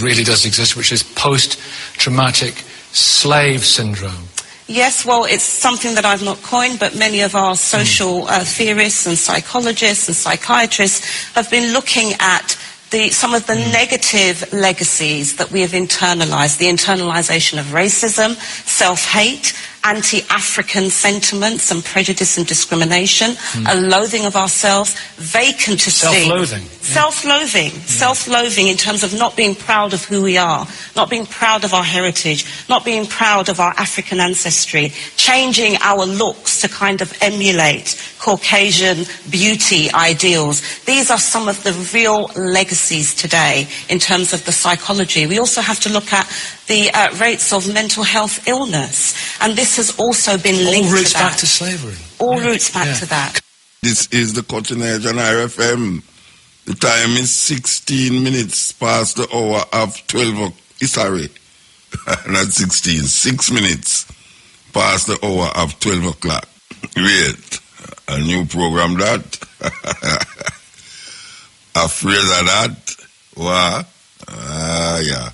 really does exist, which is post-traumatic slave syndrome. Yes, well, it's something that I've not coined, but many of our social theorists and psychologists and psychiatrists have been looking at some of the negative legacies that we have internalized, the internalization of racism, self-hate, anti-African sentiments and prejudice and discrimination, a loathing of ourselves, vacancy. Self-loathing. Self-loathing. Self-loathing in terms of not being proud of who we are, not being proud of our heritage, not being proud of our African ancestry, changing our looks to kind of emulate Caucasian beauty ideals. These are some of the real legacies today in terms of the psychology. We also have to look at the rates of mental health illness, and this has also been linked all roots to that. Back to slavery. All roots back to that. This is the Cutting Edge on RFM. The time is 16 minutes past the hour of 12. Sorry, not 16. 6 minutes past the hour of 12 o'clock. Wait, a new program that? Afraid of that? What? Yeah.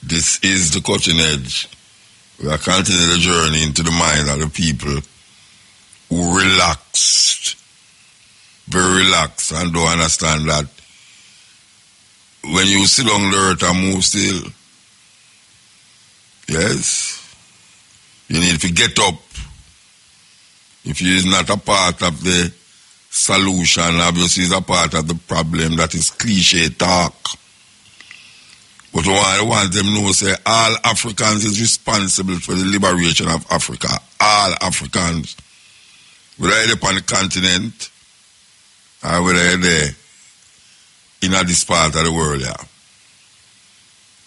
This is the Cutting Edge. We are continuing the journey into the mind of the people who relaxed, very relaxed, and don't understand that when you sit on the earth and move still, yes, you need to get up. If you is not a part of the solution, obviously is a part of the problem. That is cliche talk. But I want them to know, say, all Africans is responsible for the liberation of Africa. All Africans. Whether they're upon the continent or whether they're in this part of the world, yeah.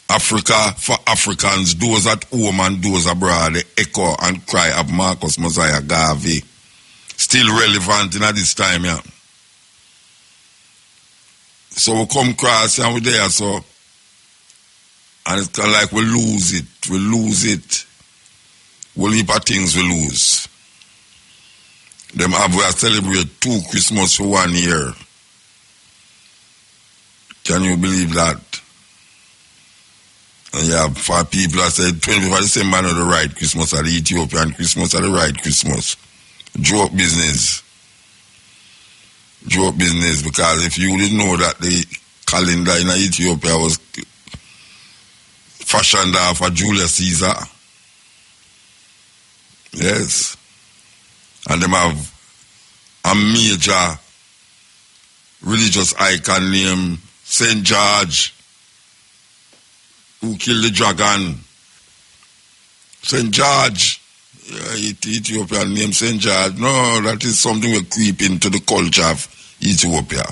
Africa for Africans, those at home and those abroad, the echo and cry of Marcus Mosiah Garvey. Still relevant in this time, yeah. So we come across and we're there, so. And it's kind of like we lose it. We'll heap of things we lose. We celebrate 2 Christmas for 1 year. Can you believe that? And yeah, for people that say 25 December not the right Christmas, or the Ethiopian Christmas, or the right Christmas. Joke business. Joke business, because if you didn't know that the calendar in Ethiopia was fashioned after Julius Caesar. Yes. And them have a major religious icon named St. George, who killed the dragon. St. George. Yeah, Ethiopian name St. George. No, that is something we creep into the culture of Ethiopia.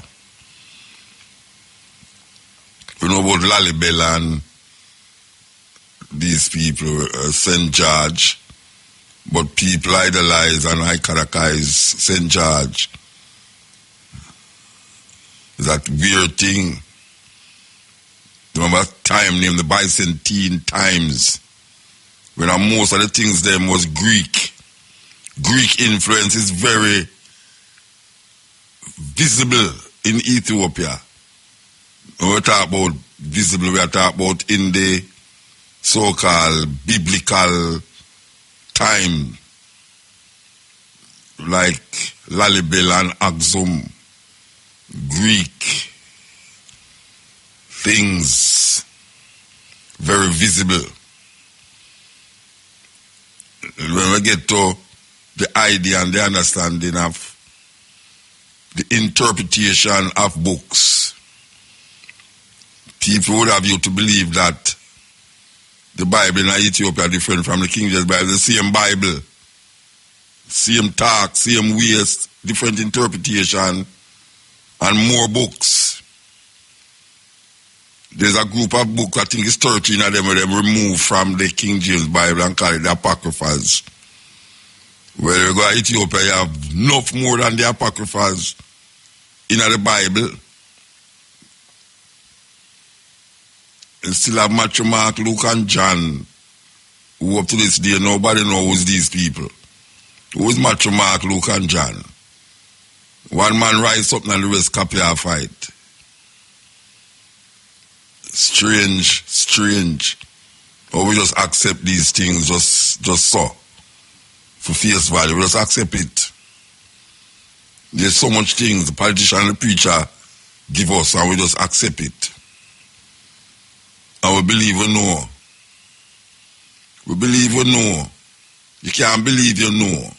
We know about Lalibela and these people, St. George, but people idolize and icaricize St. George. That weird thing. Remember time named the Byzantine times, when most of the things them was Greek. Greek influence is very visible in Ethiopia. When we talk about visible, we are talking about in the so-called biblical time, like Lalibela and Axum, Greek things, very visible. When we get to the idea and the understanding of the interpretation of books, people would have you to believe that the Bible in Ethiopia are different from the King James Bible. The same Bible, same talk, same ways, different interpretation, and more books. There's a group of books, I think it's 13 of them, where them removed from the King James Bible and call it the Apocryphas. Where you go to Ethiopia, you have enough more than the Apocryphas in the Bible. And still have Matthew, Mark, Luke, and John, who up to this day, nobody knows these people. Who is Matthew, Mark, Luke, and John? One man writes something and the rest copy or fight. Strange, strange. Or we just accept these things just so. For face value, we just accept it. There's so much things the politician and the preacher give us and we just accept it. And we believe we know. We believe we know. You can't believe you know.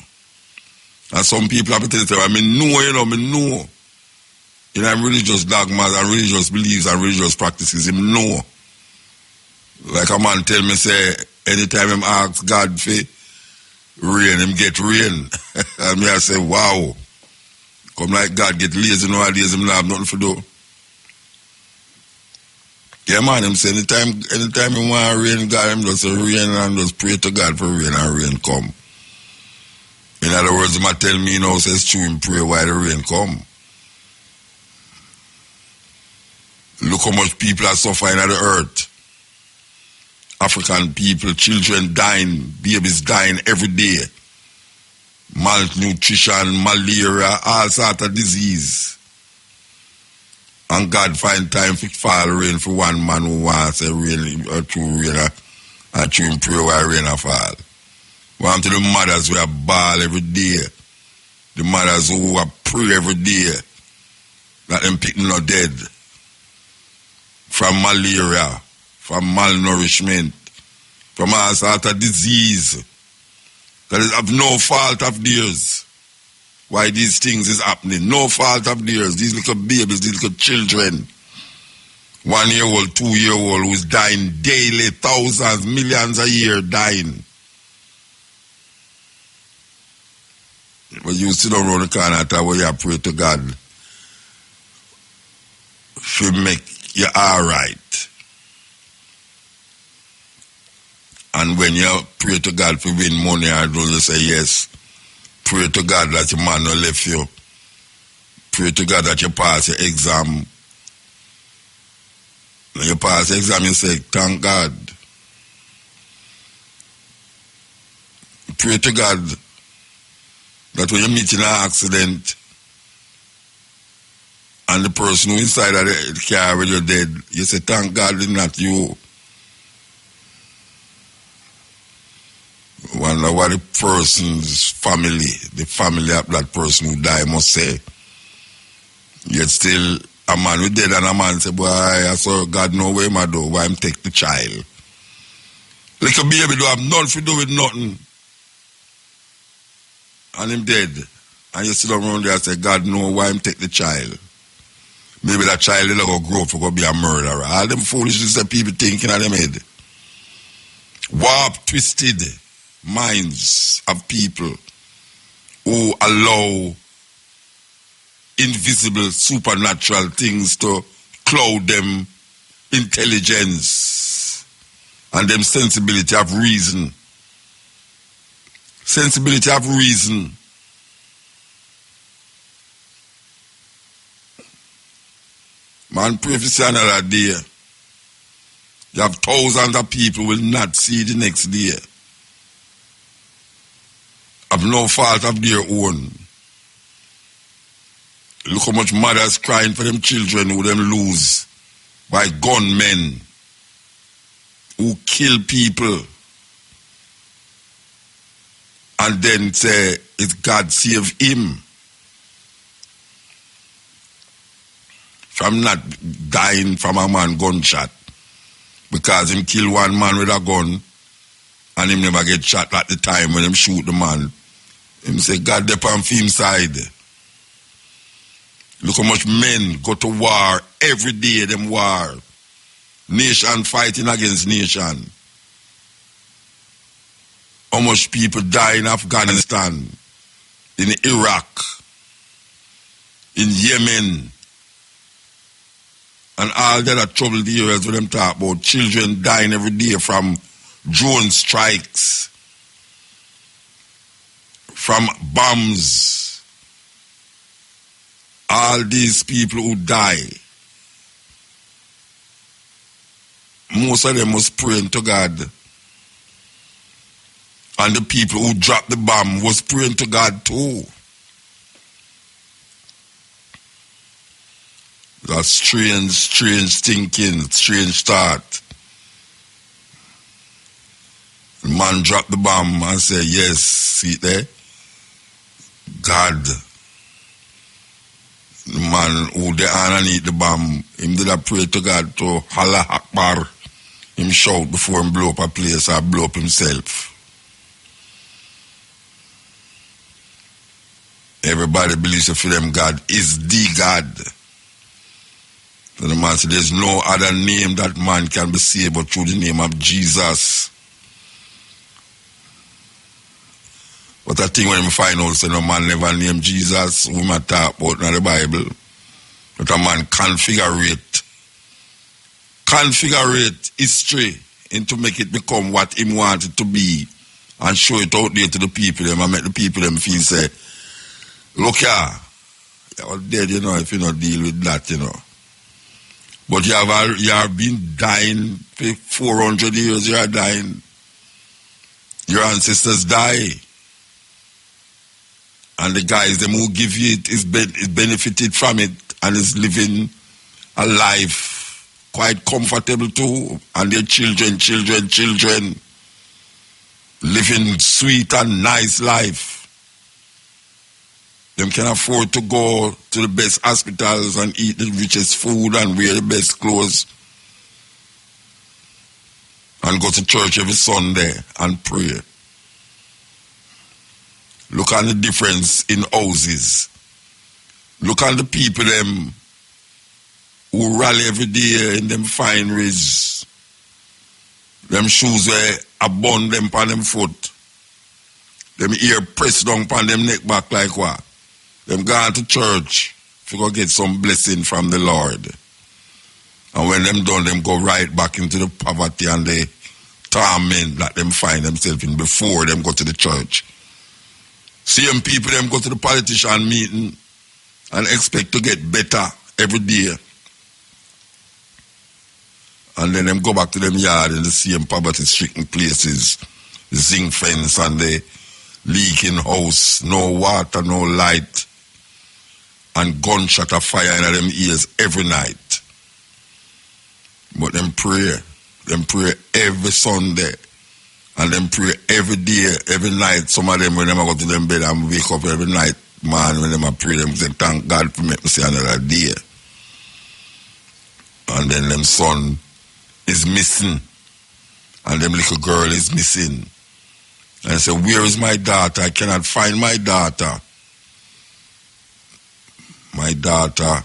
And some people have to tell you, I know. You know, religious dogmas and religious beliefs and religious practices, him know. Like a man tell me, say, anytime him ask God for rain, him get rain. And me I say, wow. Come like God get lazy nowadays, him not have nothing to do. Yeah, man, him say anytime he want rain, God, him just say rain and just pray to God for rain and rain come. In other words, him tell me, you know, says true, him pray while the rain come. Look how much people are suffering on the earth. African people, children dying, babies dying every day. Malnutrition, malaria, all sorts of disease. And God find time to fall rain for one man who wants a rain, a true rain, a true pray while rain a fall. Want to the mothers who are ball every day. The mothers who are pray every day. That them people not dead. From malaria, from malnourishment, from all sorts of disease. That is of no fault of theirs. Why these things is happening. No fault of theirs. These little babies, these little children. 1 year old, 2 year old who's dying daily, thousands, millions a year dying. But you sit down around the corner and tell where you pray to God. Should make you alright. And when you pray to God for win money, I don't say yes. Pray to God that your man don't left you. Pray to God that you pass your exam. When you pass the exam, you say, thank God. Pray to God that when you meet in an accident and the person who inside of the car when you're dead, you say, thank God it's not you. Wonder what the person's family, the family of that person who died must say. Yet still, a man who dead and a man say, boy, I saw God know where I do, why I'm take the child. Like a baby do have nothing to do with nothing. And him dead. And you sit around there and say, God know why I'm take the child. Maybe that child will go grow up to go be a murderer. All them foolishness that people thinking of them head. Warp, twisted minds of people who allow invisible, supernatural things to cloud them intelligence and them sensibility of reason. Sensibility of reason. Man, pray for see another day. You have thousands of people will not see the next day. Of no fault of their own. Look how much mothers crying for them children who them lose by gunmen who kill people and then say, it's God save him from not dying from a man gunshot because him kill one man with a gun and him never get shot at the time when him shoot the man. Him say, God dey on him side. Look how much men go to war every day, them war. Nation fighting against nation. How much people die in Afghanistan, in Iraq, in Yemen, and all the other troubled areas where them talk about children dying every day from drone strikes, from bombs. All these people who die, most of them was praying to God. And the people who dropped the bomb was praying to God too. That's strange thinking, strange thought. The man dropped the bomb and said, yes, see it there? God. The man who they underneath the bomb, him did a pray to God to Allah Akbar. Him shout before him blow up a place or blow up himself. Everybody believes that for them God is the God. So the man said there's no other name that man can be saved but through the name of Jesus. But I think when we find out so no man never named Jesus, we might talk about in the Bible. But a man configure history into make it become what he wanted to be and show it out there to the people them and make the people them feel say, look here, you're dead, you know, if you don't deal with that, you know. But you have been dying for 400 years, you are dying. Your ancestors die. And the guys, them who give you it is benefited from it and is living a life quite comfortable too. And their children, living sweet and nice life. Them can afford to go to the best hospitals and eat the richest food and wear the best clothes. And go to church every Sunday and pray. Look at the difference in houses. Look at the people them who rally every day in them fineries. Them shoes where abund them on them foot. Them ear pressed down on them neck back like what? Them gone to church to go get some blessing from the Lord. And when them done, them go right back into the poverty and the torment that them find themselves in before them go to the church. Same people them go to the politician meeting and expect to get better every day. And then them go back to them yard in the same poverty-stricken places. The zinc fence and the leaking house, no water, no light. And gunshot of fire in them ears every night. But them pray every Sunday. And them pray every day, every night. Some of them, when them go to them bed and wake up every night, man, when them pray, them say, thank God for making me see another day. And then them son is missing. And them little girl is missing. And I say, where is my daughter? I cannot find my daughter. My daughter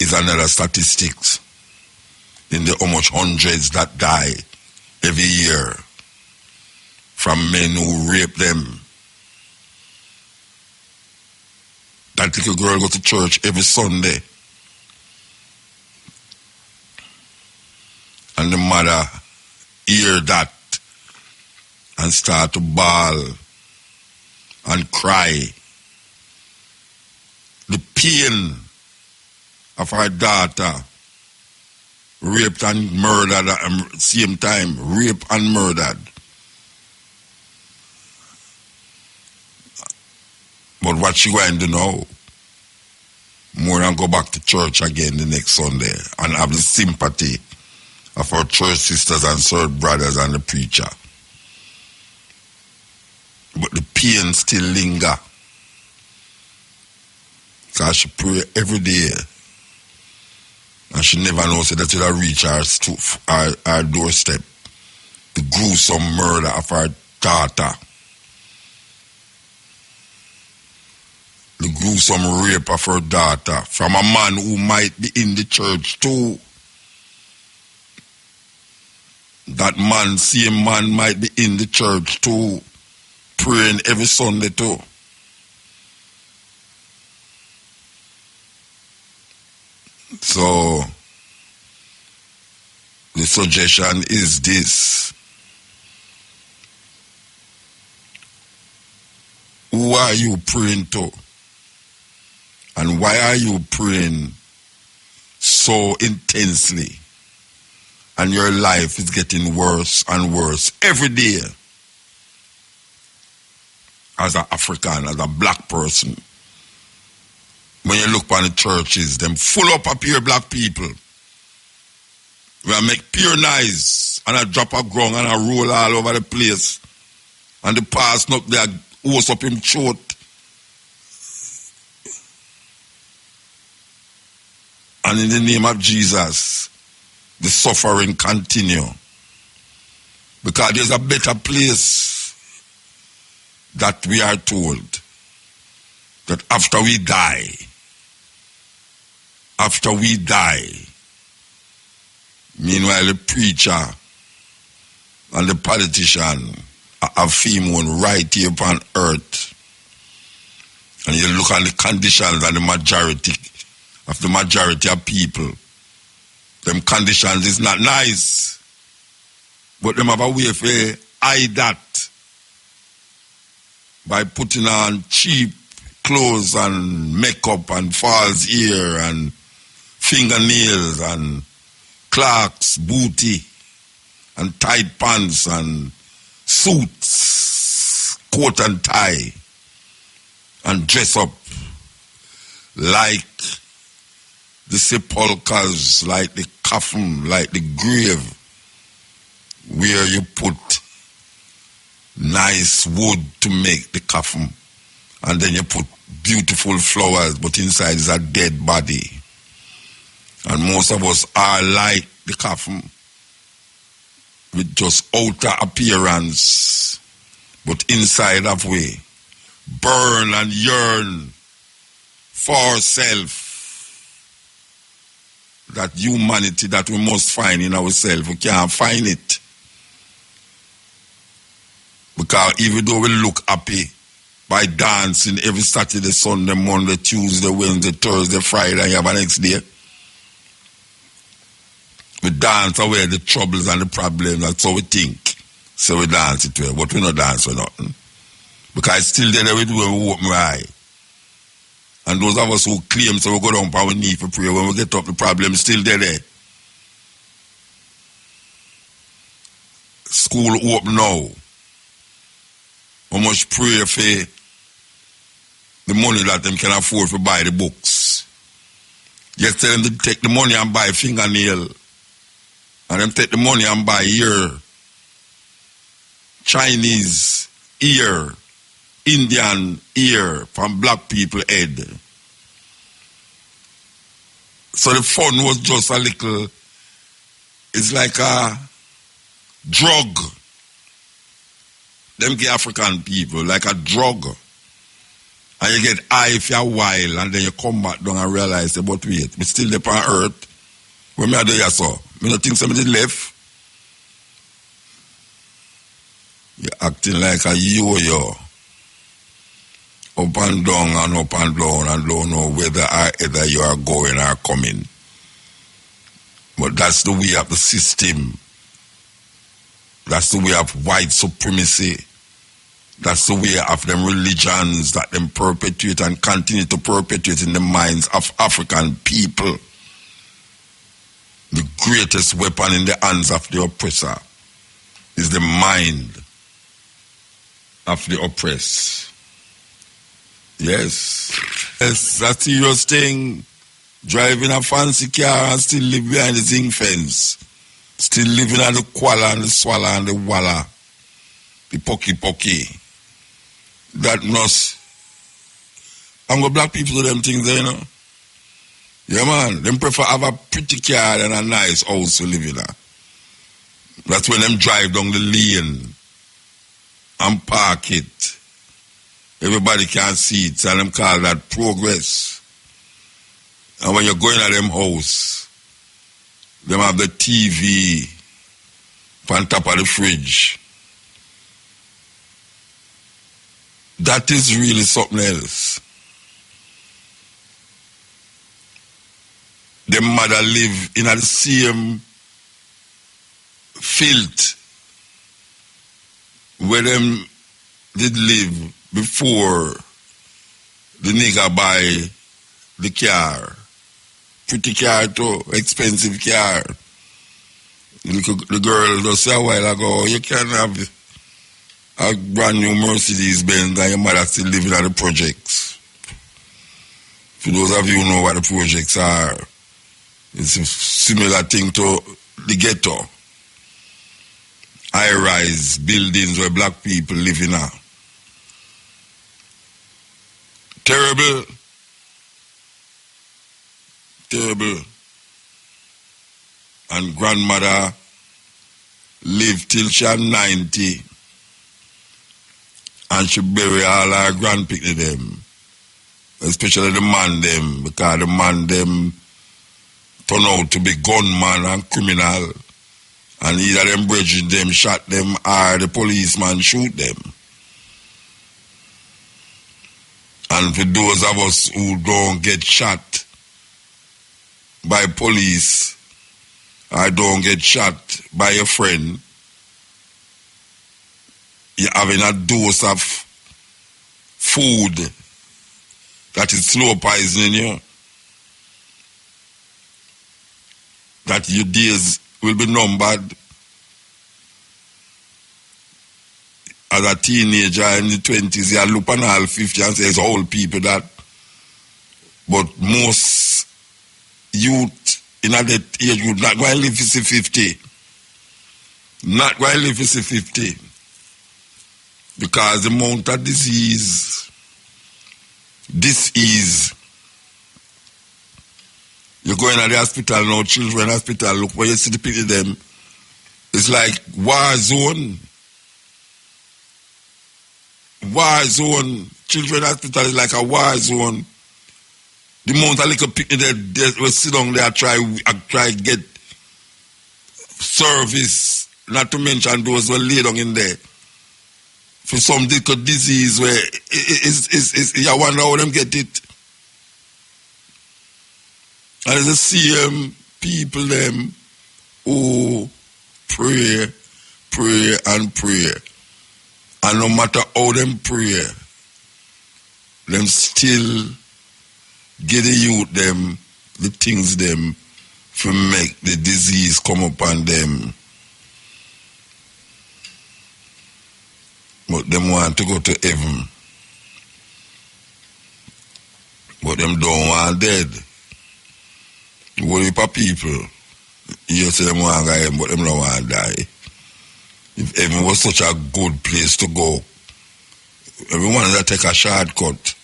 is another statistics in the how much hundreds that die every year from men who rape them. That little girl go to church every Sunday. And the mother hear that and start to bawl and cry. The pain of her daughter raped and murdered at the same time. Raped and murdered. But what she going to do now? More than go back to church again the next Sunday and have the sympathy of our church sisters and third brothers and the preacher. But the pain still linger. Because she pray every day. And she never knows that it'll reach her doorstep. The gruesome murder of her daughter. The gruesome rape of her daughter from a man who might be in the church too. that man, same man might be in the church too, praying every Sunday too. So, the suggestion is this. Who are you praying to? And why are you praying so intensely? And your life is getting worse and worse every day. As an African, as a black person. When you look upon the churches, them full up of pure black people. We make pure nice and a drop of ground and a roll all over the place. And the pastor up there, hose up him throat. And in the name of Jesus, the suffering continue. Because there's a better place that we are told that after we die, meanwhile the preacher and the politician have female right here upon earth. And you look at the conditions and the majority of people. Them conditions is not nice. But them have a way for hide that by putting on cheap clothes and makeup and false hair and fingernails and clerks, booty and tight pants and suits, coat and tie, and dress up like the sepulchres, like the coffin, like the grave, where you put nice wood to make the coffin, and then you put beautiful flowers, but inside is a dead body. And most of us are like the coffin, with just outer appearance, but inside of we burn and yearn for self. That humanity that we must find in ourselves, we can't find it. Because even though we look happy by dancing every Saturday, Sunday, Monday, Tuesday, Wednesday, Thursday, Friday, and you have a next day, we dance away the troubles and the problems. That's how we think. So we dance it well, but we don't dance for nothing. Because it's still there we do when we open our eye. And those of us who claim so we go down on our knee for prayer, when we get up the problem still there. School open now. We must pray for the money that them can afford to buy the books. Just tell them to take the money and buy fingernail. And them take the money and buy ear. Chinese ear. Indian ear from black people head. So the fun was just a little, it's like a drug. Them get African people, like a drug. And you get high for a while and then you come back down and realize, but wait, we still there on earth. When I do that so, I don't think somebody left. You're acting like a yo-yo. Up and down and up and down and don't know whether either you are going or coming. But that's the way of the system. That's the way of white supremacy. That's the way of them religions that them perpetuate and continue to perpetuate in the minds of African people. The greatest weapon in the hands of the oppressor is the mind of the oppressed. Yes. Yes, that's a serious thing. Driving a fancy car and still live behind the zinc fence. Still living on the koala and the swallow and the walla. The pocky. That must. I'm going black people do them things there, you know. Yeah, man. Them prefer have a pretty car than a nice house to live in. That's when them drive down the lane and park it. Everybody can see it, and them call that progress. And when you're going at them house, them have the TV on top of the fridge. That is really something else. Them mother live in the same filth where them did live before the nigger buy the car. Pretty car too, expensive car. The girl just said a while ago, you can have a brand new Mercedes Benz and your mother still living at the projects. For those of you who know what the projects are, it's a similar thing to the ghetto. High-rise buildings where black people live in. Terrible. Terrible. And grandmother lived till she had 90. And she bury all her grandpicnic them. Especially the man them, because the man them turn out to be gunman and criminal. And either them bridging them, shot them, or the policeman shoot them. And for those of us who don't get shot by police, or don't get shot by a friend, you're having a dose of food that is slow poisoning you. That your days will be numbered. As a teenager in the 20s, you look on all 50 and say it's old people that. But most youth in that age would not go and live to 50. Not going to live to 50. Because the amount of disease, you go in at the hospital now, children hospital, look where you see the people them, it's like war zone. War zone. Children hospital is like a war zone. The amount of little people that will sit down there try get service, not to mention those who are laid down in there. For some little disease where you wonder how them get it. And it's the same people them who pray and pray. And no matter how them pray, them still get the youth them, the things them, to make the disease come upon them. But them want to go to heaven. But them don't want dead. What if a people, you say them want to go heaven, but them don't want to die. If heaven was such a good place to go, everyone that take a shortcut,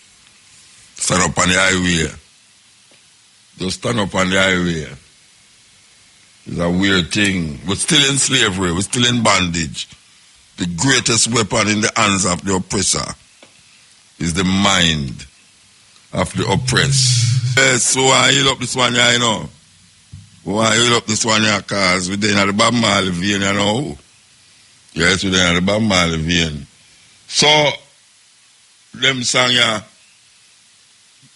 stand up on the highway. Just stand up on the highway. It's a weird thing. We're still in slavery. We're still in bondage. The greatest weapon in the hands of the oppressor is the mind of the oppressed. Yes, so I heal up this one here, you know. I heal up this one here because we're there in the Bob Marley vein, you know. Yes, we're there in the Bob Marley vein. So, them song here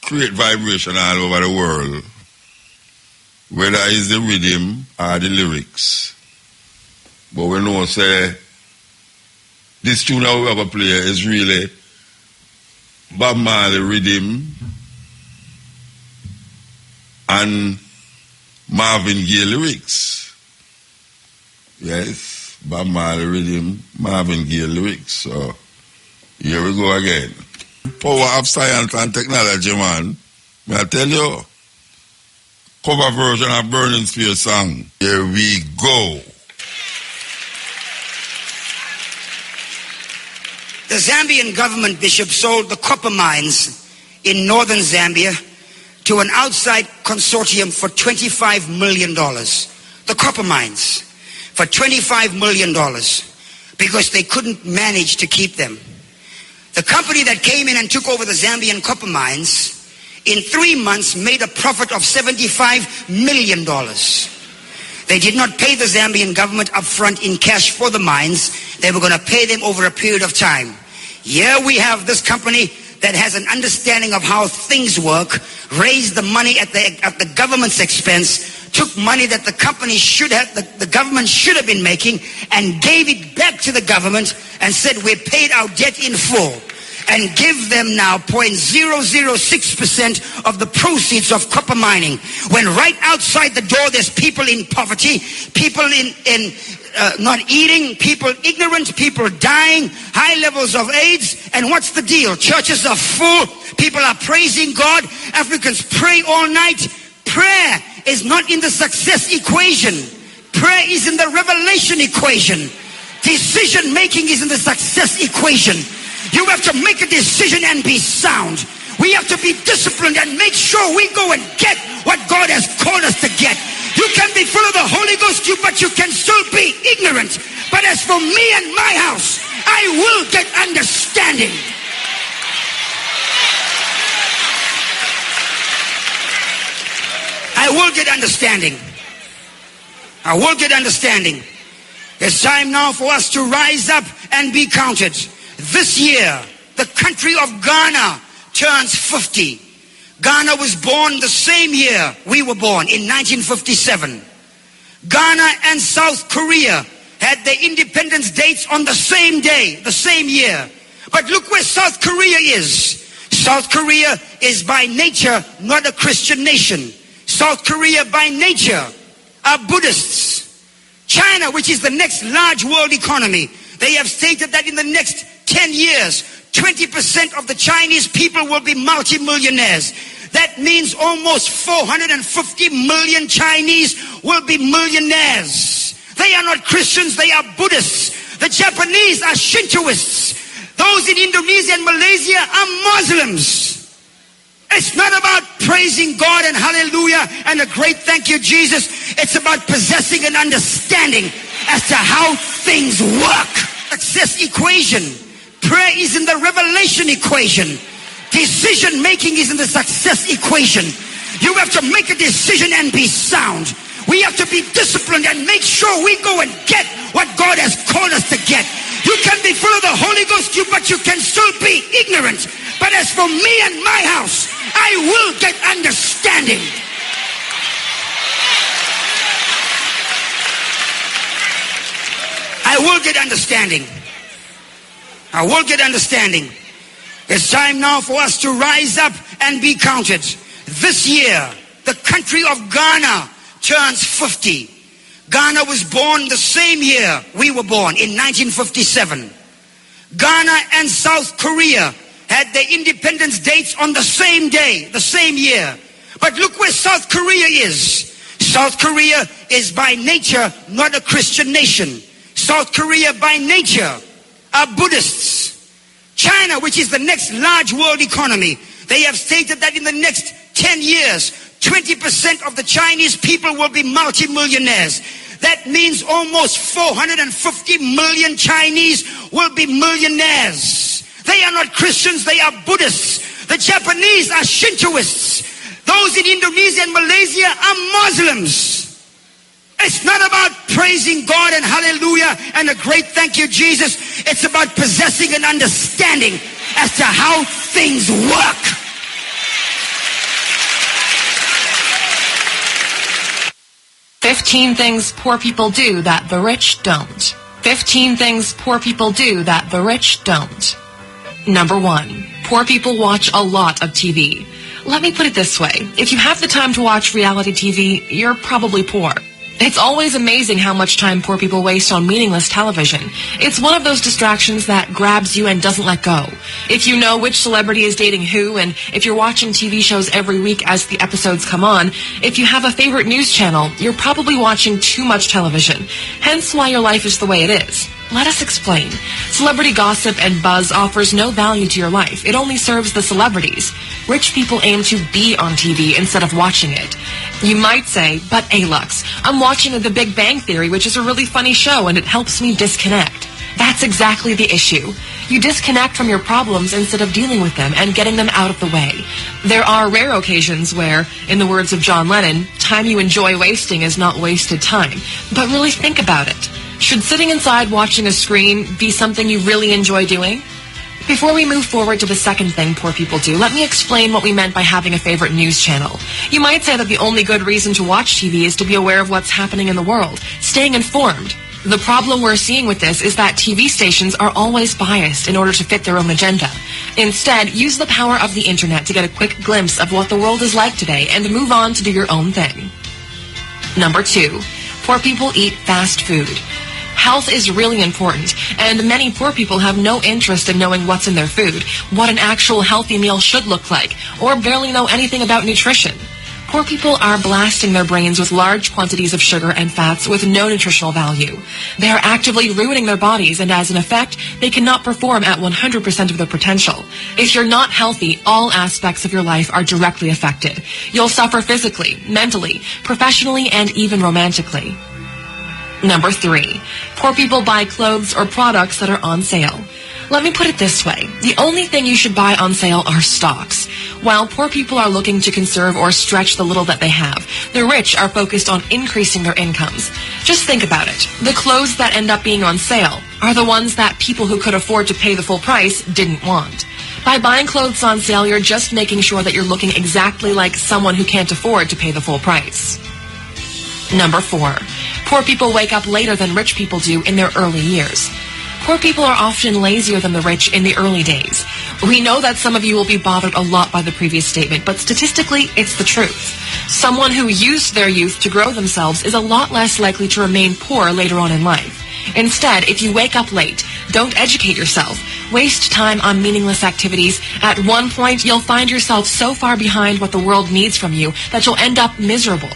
create vibration all over the world. Whether it's the rhythm or the lyrics. But we know, say, this tune that we have a play is really Bob Marley rhythm and Marvin Gaye lyrics. Yes, Bob Marley rhythm, Marvin Gaye lyrics. So, here we go again. Power of science and technology, man. May I tell you? Cover version of Burning Spear song. Here we go. The Zambian government, Bishop, sold the copper mines in northern Zambia to an outside consortium for $25 million. The copper mines for $25 million because they couldn't manage to keep them. The company that came in and took over the Zambian copper mines in 3 months made a profit of $75 million. They did not pay the Zambian government up front in cash for the mines. They were going to pay them over a period of time. Here we have this company that has an understanding of how things work, raised the money at the government's expense, took money that the company should have, the government should have been making, and gave it back to the government and said, we paid our debt in full. And give them now 0.006% of the proceeds of copper mining. When right outside the door there's people in poverty, people in not eating, people ignorant, people dying, high levels of AIDS. And what's the deal? Churches are full, people are praising God, Africans pray all night. Prayer is not in the success equation. Prayer is in the revelation equation. Decision making is in the success equation. You have to make a decision and be sound. We have to be disciplined and make sure we go and get what God has called us to get. You can be full of the Holy Ghost, but you can still be ignorant. But as for me and my house, I will get understanding. I will get understanding. I will get understanding. It's time now for us to rise up and be counted. This year, the country of Ghana turns 50. Ghana was born the same year we were born, in 1957. Ghana and South Korea had their independence dates on the same day, the same year. But look where South Korea is. South Korea is by nature not a Christian nation. South Korea by nature are Buddhists. China, which is the next large world economy, they have stated that in the next 10 years, 20% of the Chinese people will be multimillionaires. That means almost 450 million Chinese will be millionaires. They are not Christians, they are Buddhists. The Japanese are Shintoists. Those in Indonesia and Malaysia are Muslims. It's not about praising God and hallelujah and a great thank you, Jesus. It's about possessing an understanding as to how things work. Success equation. Prayer is in the revelation equation. Decision making is in the success equation. You have to make a decision and be sound. We have to be disciplined and make sure we go and get what God has called us to get. You can be full of the Holy Ghost, but you can still be ignorant. But as for me and my house, I will get understanding. I will get understanding. I will get understanding. It's time now for us to rise up and be counted. This year, the country of Ghana turns 50. Ghana was born the same year we were born, in 1957. Ghana and South Korea had their independence dates on the same day, the same year. But look where South Korea is. South Korea is by nature not a Christian nation. South Korea by nature are Buddhists. China, which is the next large world economy, they have stated that in the next 10 years, 20% of the Chinese people will be multimillionaires. That means almost 450 million Chinese will be millionaires. They are not Christians, they are Buddhists. The Japanese are Shintoists. Those in Indonesia and Malaysia are Muslims. It's not about praising God and hallelujah and a great thank you, Jesus. It's about possessing an understanding as to how things work. "15 things poor people do that the rich don't." 15 things poor people do that the rich don't. Number 1, poor people watch a lot of TV. Let me put it this way. If you have the time to watch reality TV, you're probably poor. It's always amazing how much time poor people waste on meaningless television. It's one of those distractions that grabs you and doesn't let go. If you know which celebrity is dating who, and if you're watching TV shows every week as the episodes come on, if you have a favorite news channel, you're probably watching too much television. Hence why your life is the way it is. Let us explain. Celebrity gossip and buzz offers no value to your life. It only serves the celebrities. Rich people aim to be on TV instead of watching it. You might say, but Alux, I'm watching The Big Bang Theory, which is a really funny show, and it helps me disconnect. That's exactly the issue. You disconnect from your problems instead of dealing with them and getting them out of the way. There are rare occasions where, in the words of John Lennon, time you enjoy wasting is not wasted time. But really think about it. Should sitting inside watching a screen be something you really enjoy doing? Before we move forward to the second thing poor people do, let me explain what we meant by having a favorite news channel. You might say that the only good reason to watch TV is to be aware of what's happening in the world, staying informed. The problem we're seeing with this is that TV stations are always biased in order to fit their own agenda. Instead, use the power of the internet to get a quick glimpse of what the world is like today and move on to do your own thing. Number 2, poor people eat fast food. Health is really important, and many poor people have no interest in knowing what's in their food, what an actual healthy meal should look like, or barely know anything about nutrition. Poor people are blasting their brains with large quantities of sugar and fats with no nutritional value. They are actively ruining their bodies, and as an effect, they cannot perform at 100% of their potential. If you're not healthy, all aspects of your life are directly affected. You'll suffer physically, mentally, professionally, and even romantically. Number 3, poor people buy clothes or products that are on sale. Let me put it this way. The only thing you should buy on sale are stocks. While poor people are looking to conserve or stretch the little that they have, the rich are focused on increasing their incomes. Just think about it. The clothes that end up being on sale are the ones that people who could afford to pay the full price didn't want. By buying clothes on sale, you're just making sure that you're looking exactly like someone who can't afford to pay the full price. Number 4, poor people wake up later than rich people do in their early years. Poor people are often lazier than the rich in the early days. We know that some of you will be bothered a lot by the previous statement, but statistically, it's the truth. Someone who used their youth to grow themselves is a lot less likely to remain poor later on in life. Instead, if you wake up late, don't educate yourself. Waste time on meaningless activities. At one point, you'll find yourself so far behind what the world needs from you that you'll end up miserable.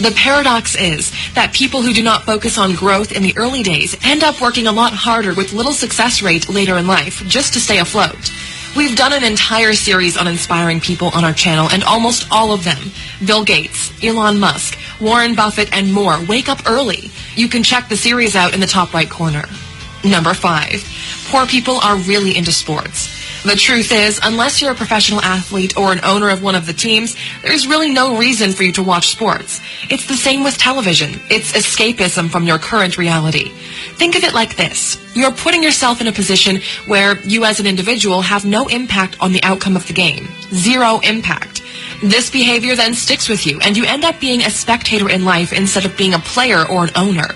The paradox is that people who do not focus on growth in the early days end up working a lot harder with little success rate later in life just to stay afloat. We've done an entire series on inspiring people on our channel, and almost all of them, Bill Gates, Elon Musk, Warren Buffett, and more, wake up early. You can check the series out in the top right corner. Number 5, poor people are really into sports. The truth is, unless you're a professional athlete or an owner of one of the teams, there's really no reason for you to watch sports. It's the same with television. It's escapism from your current reality. Think of it like this. You're putting yourself in a position where you as an individual have no impact on the outcome of the game. Zero impact. This behavior then sticks with you, and you end up being a spectator in life instead of being a player or an owner.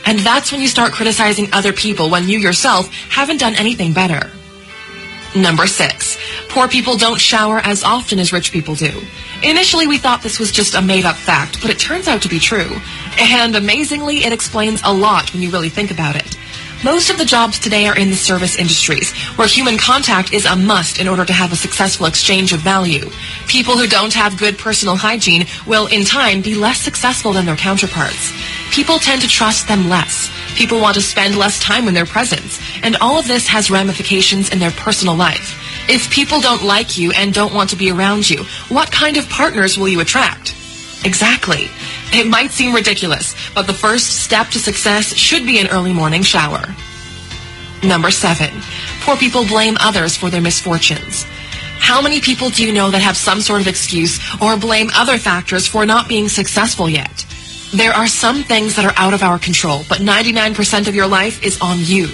And that's when you start criticizing other people when you yourself haven't done anything better. Number 6, poor people don't shower as often as rich people do. Initially, we thought this was just a made-up fact, but it turns out to be true. And amazingly, it explains a lot when you really think about it. Most of the jobs today are in the service industries, where human contact is a must in order to have a successful exchange of value. People who don't have good personal hygiene will, in time, be less successful than their counterparts. People tend to trust them less. People want to spend less time in their presence, and all of this has ramifications in their personal life. If people don't like you and don't want to be around you, what kind of partners will you attract? Exactly. It might seem ridiculous, but the first step to success should be an early morning shower. Number 7, poor people blame others for their misfortunes. How many people do you know that have some sort of excuse or blame other factors for not being successful yet? There are some things that are out of our control, but 99% of your life is on you.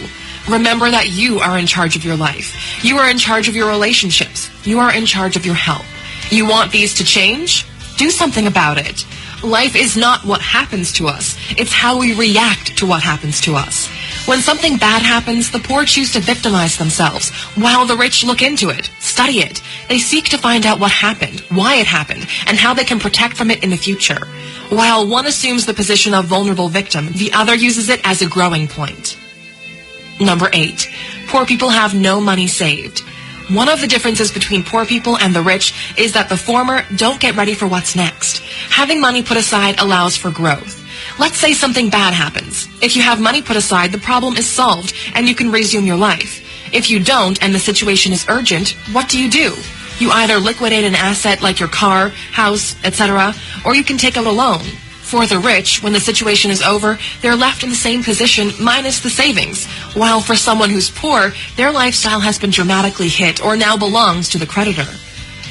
Remember that you are in charge of your life. You are in charge of your relationships. You are in charge of your health. You want these to change? Do something about it. Life is not what happens to us. It's how we react to what happens to us. When something bad happens, the poor choose to victimize themselves, while the rich look into it, study it. They seek to find out what happened, why it happened, and how they can protect from it in the future. While one assumes the position of vulnerable victim, the other uses it as a growing point. Number 8, poor people have no money saved. One of the differences between poor people and the rich is that the former don't get ready for what's next. Having money put aside allows for growth. Let's say something bad happens. If you have money put aside, the problem is solved and you can resume your life. If you don't and the situation is urgent, what do? You either liquidate an asset like your car, house, etc., or you can take out a loan. For the rich, when the situation is over, they're left in the same position minus the savings. While for someone who's poor, their lifestyle has been dramatically hit or now belongs to the creditor.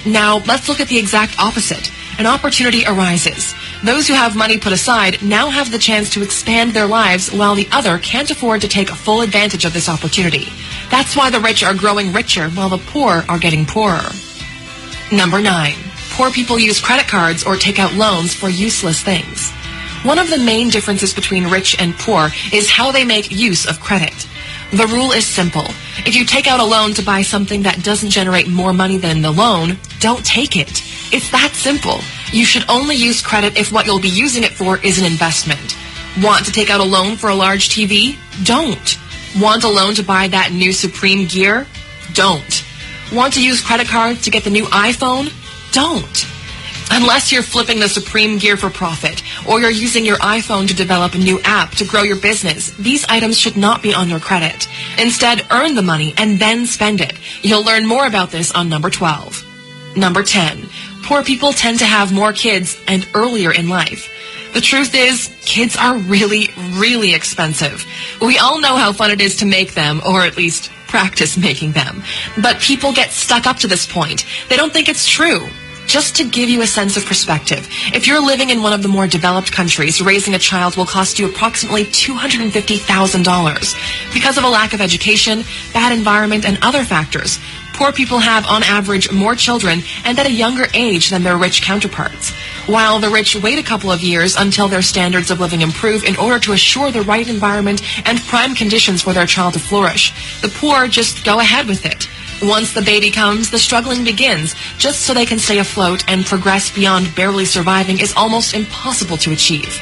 Now, let's look at the exact opposite. An opportunity arises. Those who have money put aside now have the chance to expand their lives while the other can't afford to take full advantage of this opportunity. That's why the rich are growing richer while the poor are getting poorer. Number 9. Poor people use credit cards or take out loans for useless things. One of the main differences between rich and poor is how they make use of credit. The rule is simple. If you take out a loan to buy something that doesn't generate more money than the loan, don't take it. It's that simple. You should only use credit if what you'll be using it for is an investment. Want to take out a loan for a large TV? Don't. Want a loan to buy that new Supreme gear? Don't. Want to use credit cards to get the new iPhone? Don't. Unless you're flipping the Supreme gear for profit, or you're using your iPhone to develop a new app to grow your business, these items should not be on your credit. Instead, earn the money and then spend it. You'll learn more about this on number 12. Number 10. Poor people tend to have more kids and earlier in life. The truth is, kids are really, really expensive. We all know how fun it is to make them, or at least practice making them. But people get stuck up to this point. They don't think it's true. Just to give you a sense of perspective, if you're living in one of the more developed countries, raising a child will cost you approximately $250,000. Because of a lack of education, bad environment, and other factors, poor people have, on average, more children and at a younger age than their rich counterparts. While the rich wait a couple of years until their standards of living improve in order to assure the right environment and prime conditions for their child to flourish, the poor just go ahead with it. Once the baby comes, the struggling begins. Just so they can stay afloat and progress beyond barely surviving is almost impossible to achieve.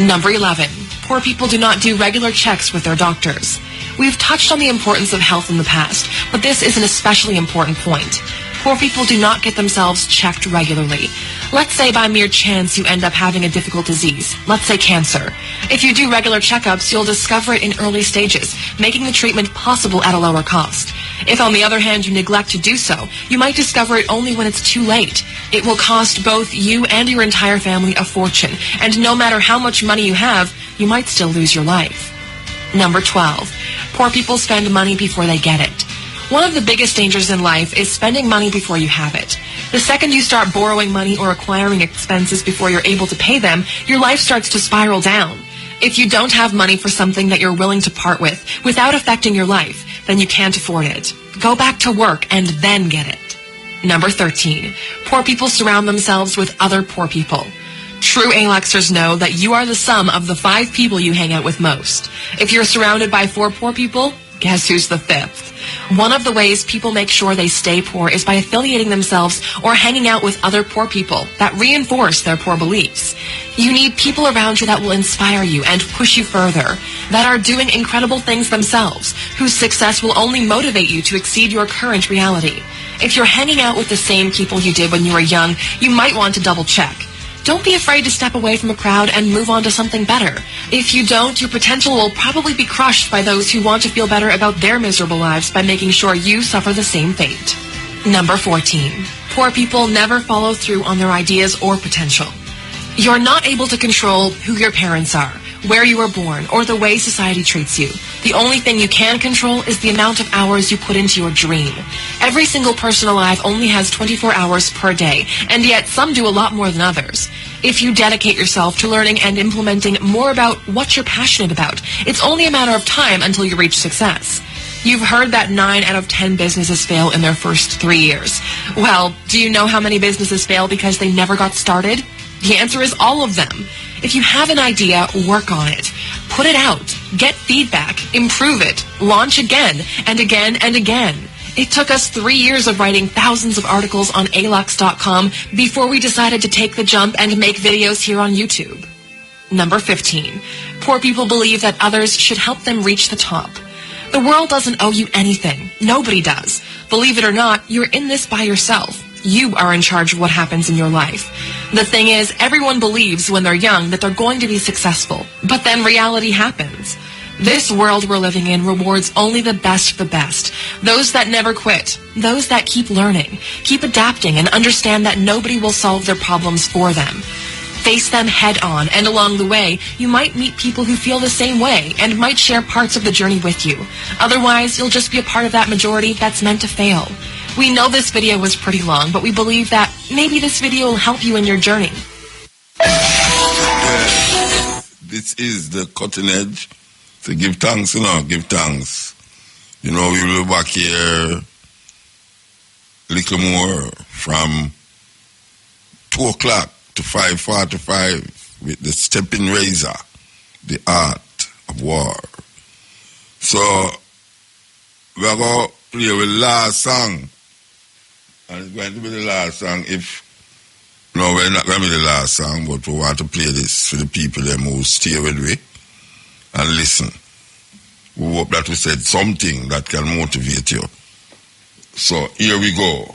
Number 11. Poor people do not do regular checks with their doctors. We've touched on the importance of health in the past, but this is an especially important point. Poor people do not get themselves checked regularly. Let's say by mere chance you end up having a difficult disease, let's say cancer. If you do regular checkups, you'll discover it in early stages, making the treatment possible at a lower cost. If, on the other hand, you neglect to do so, you might discover it only when it's too late. It will cost both you and your entire family a fortune, and no matter how much money you have, you might still lose your life. Number 12. Poor people spend money before they get it. One of the biggest dangers in life is spending money before you have it. The second you start borrowing money or acquiring expenses before you're able to pay them, your life starts to spiral down. If you don't have money for something that you're willing to part with without affecting your life, then you can't afford it. Go back to work and then get it. Number 13. Poor people surround themselves with other poor people. True A-Luxers know that you are the sum of the 5 people you hang out with most. If you're surrounded by 4 poor people, guess who's the 5th? One of the ways people make sure they stay poor is by affiliating themselves or hanging out with other poor people that reinforce their poor beliefs. You need people around you that will inspire you and push you further, that are doing incredible things themselves, whose success will only motivate you to exceed your current reality. If you're hanging out with the same people you did when you were young, you might want to double check. Don't be afraid to step away from a crowd and move on to something better. If you don't, your potential will probably be crushed by those who want to feel better about their miserable lives by making sure you suffer the same fate. Number 14. Poor people never follow through on their ideas or potential. You're not able to control who your parents are, where you were born, or the way society treats you. The only thing you can control is the amount of hours you put into your dream. Every single person alive only has 24 hours per day, and yet some do a lot more than others. If you dedicate yourself to learning and implementing more about what you're passionate about, it's only a matter of time until you reach success. You've heard that 9 out of 10 businesses fail in their first 3 years. Well, do you know how many businesses fail because they never got started? The answer is all of them. If you have an idea, work on it. Put it out. Get feedback. Improve it. Launch again and again and again. It took us 3 years of writing thousands of articles on alux.com before we decided to take the jump and make videos here on YouTube. Number 15. Poor people believe that others should help them reach the top. The world doesn't owe you anything. Nobody does. Believe it or not, you're in this by yourself. You are in charge of what happens in your life. The thing is, everyone believes when they're young that they're going to be successful. But then reality happens. This world we're living in rewards only the best of the best. Those that never quit. Those that keep learning, keep adapting, and understand that nobody will solve their problems for them. Face them head on, and along the way, you might meet people who feel the same way and might share parts of the journey with you. Otherwise, you'll just be a part of that majority that's meant to fail. We know this video was pretty long, but we believe that maybe this video will help you in your journey. This is the cutting edge. So give thanks, give thanks. We will be back here a little more from 2 o'clock to 5:45 with the stepping razor, the art of war. So we're going to play with the last song. And it's going to be the last song no, we're not going to be the last song, but we want to play this for the people them who stay with me and listen. We hope that we said something that can motivate you. So here we go.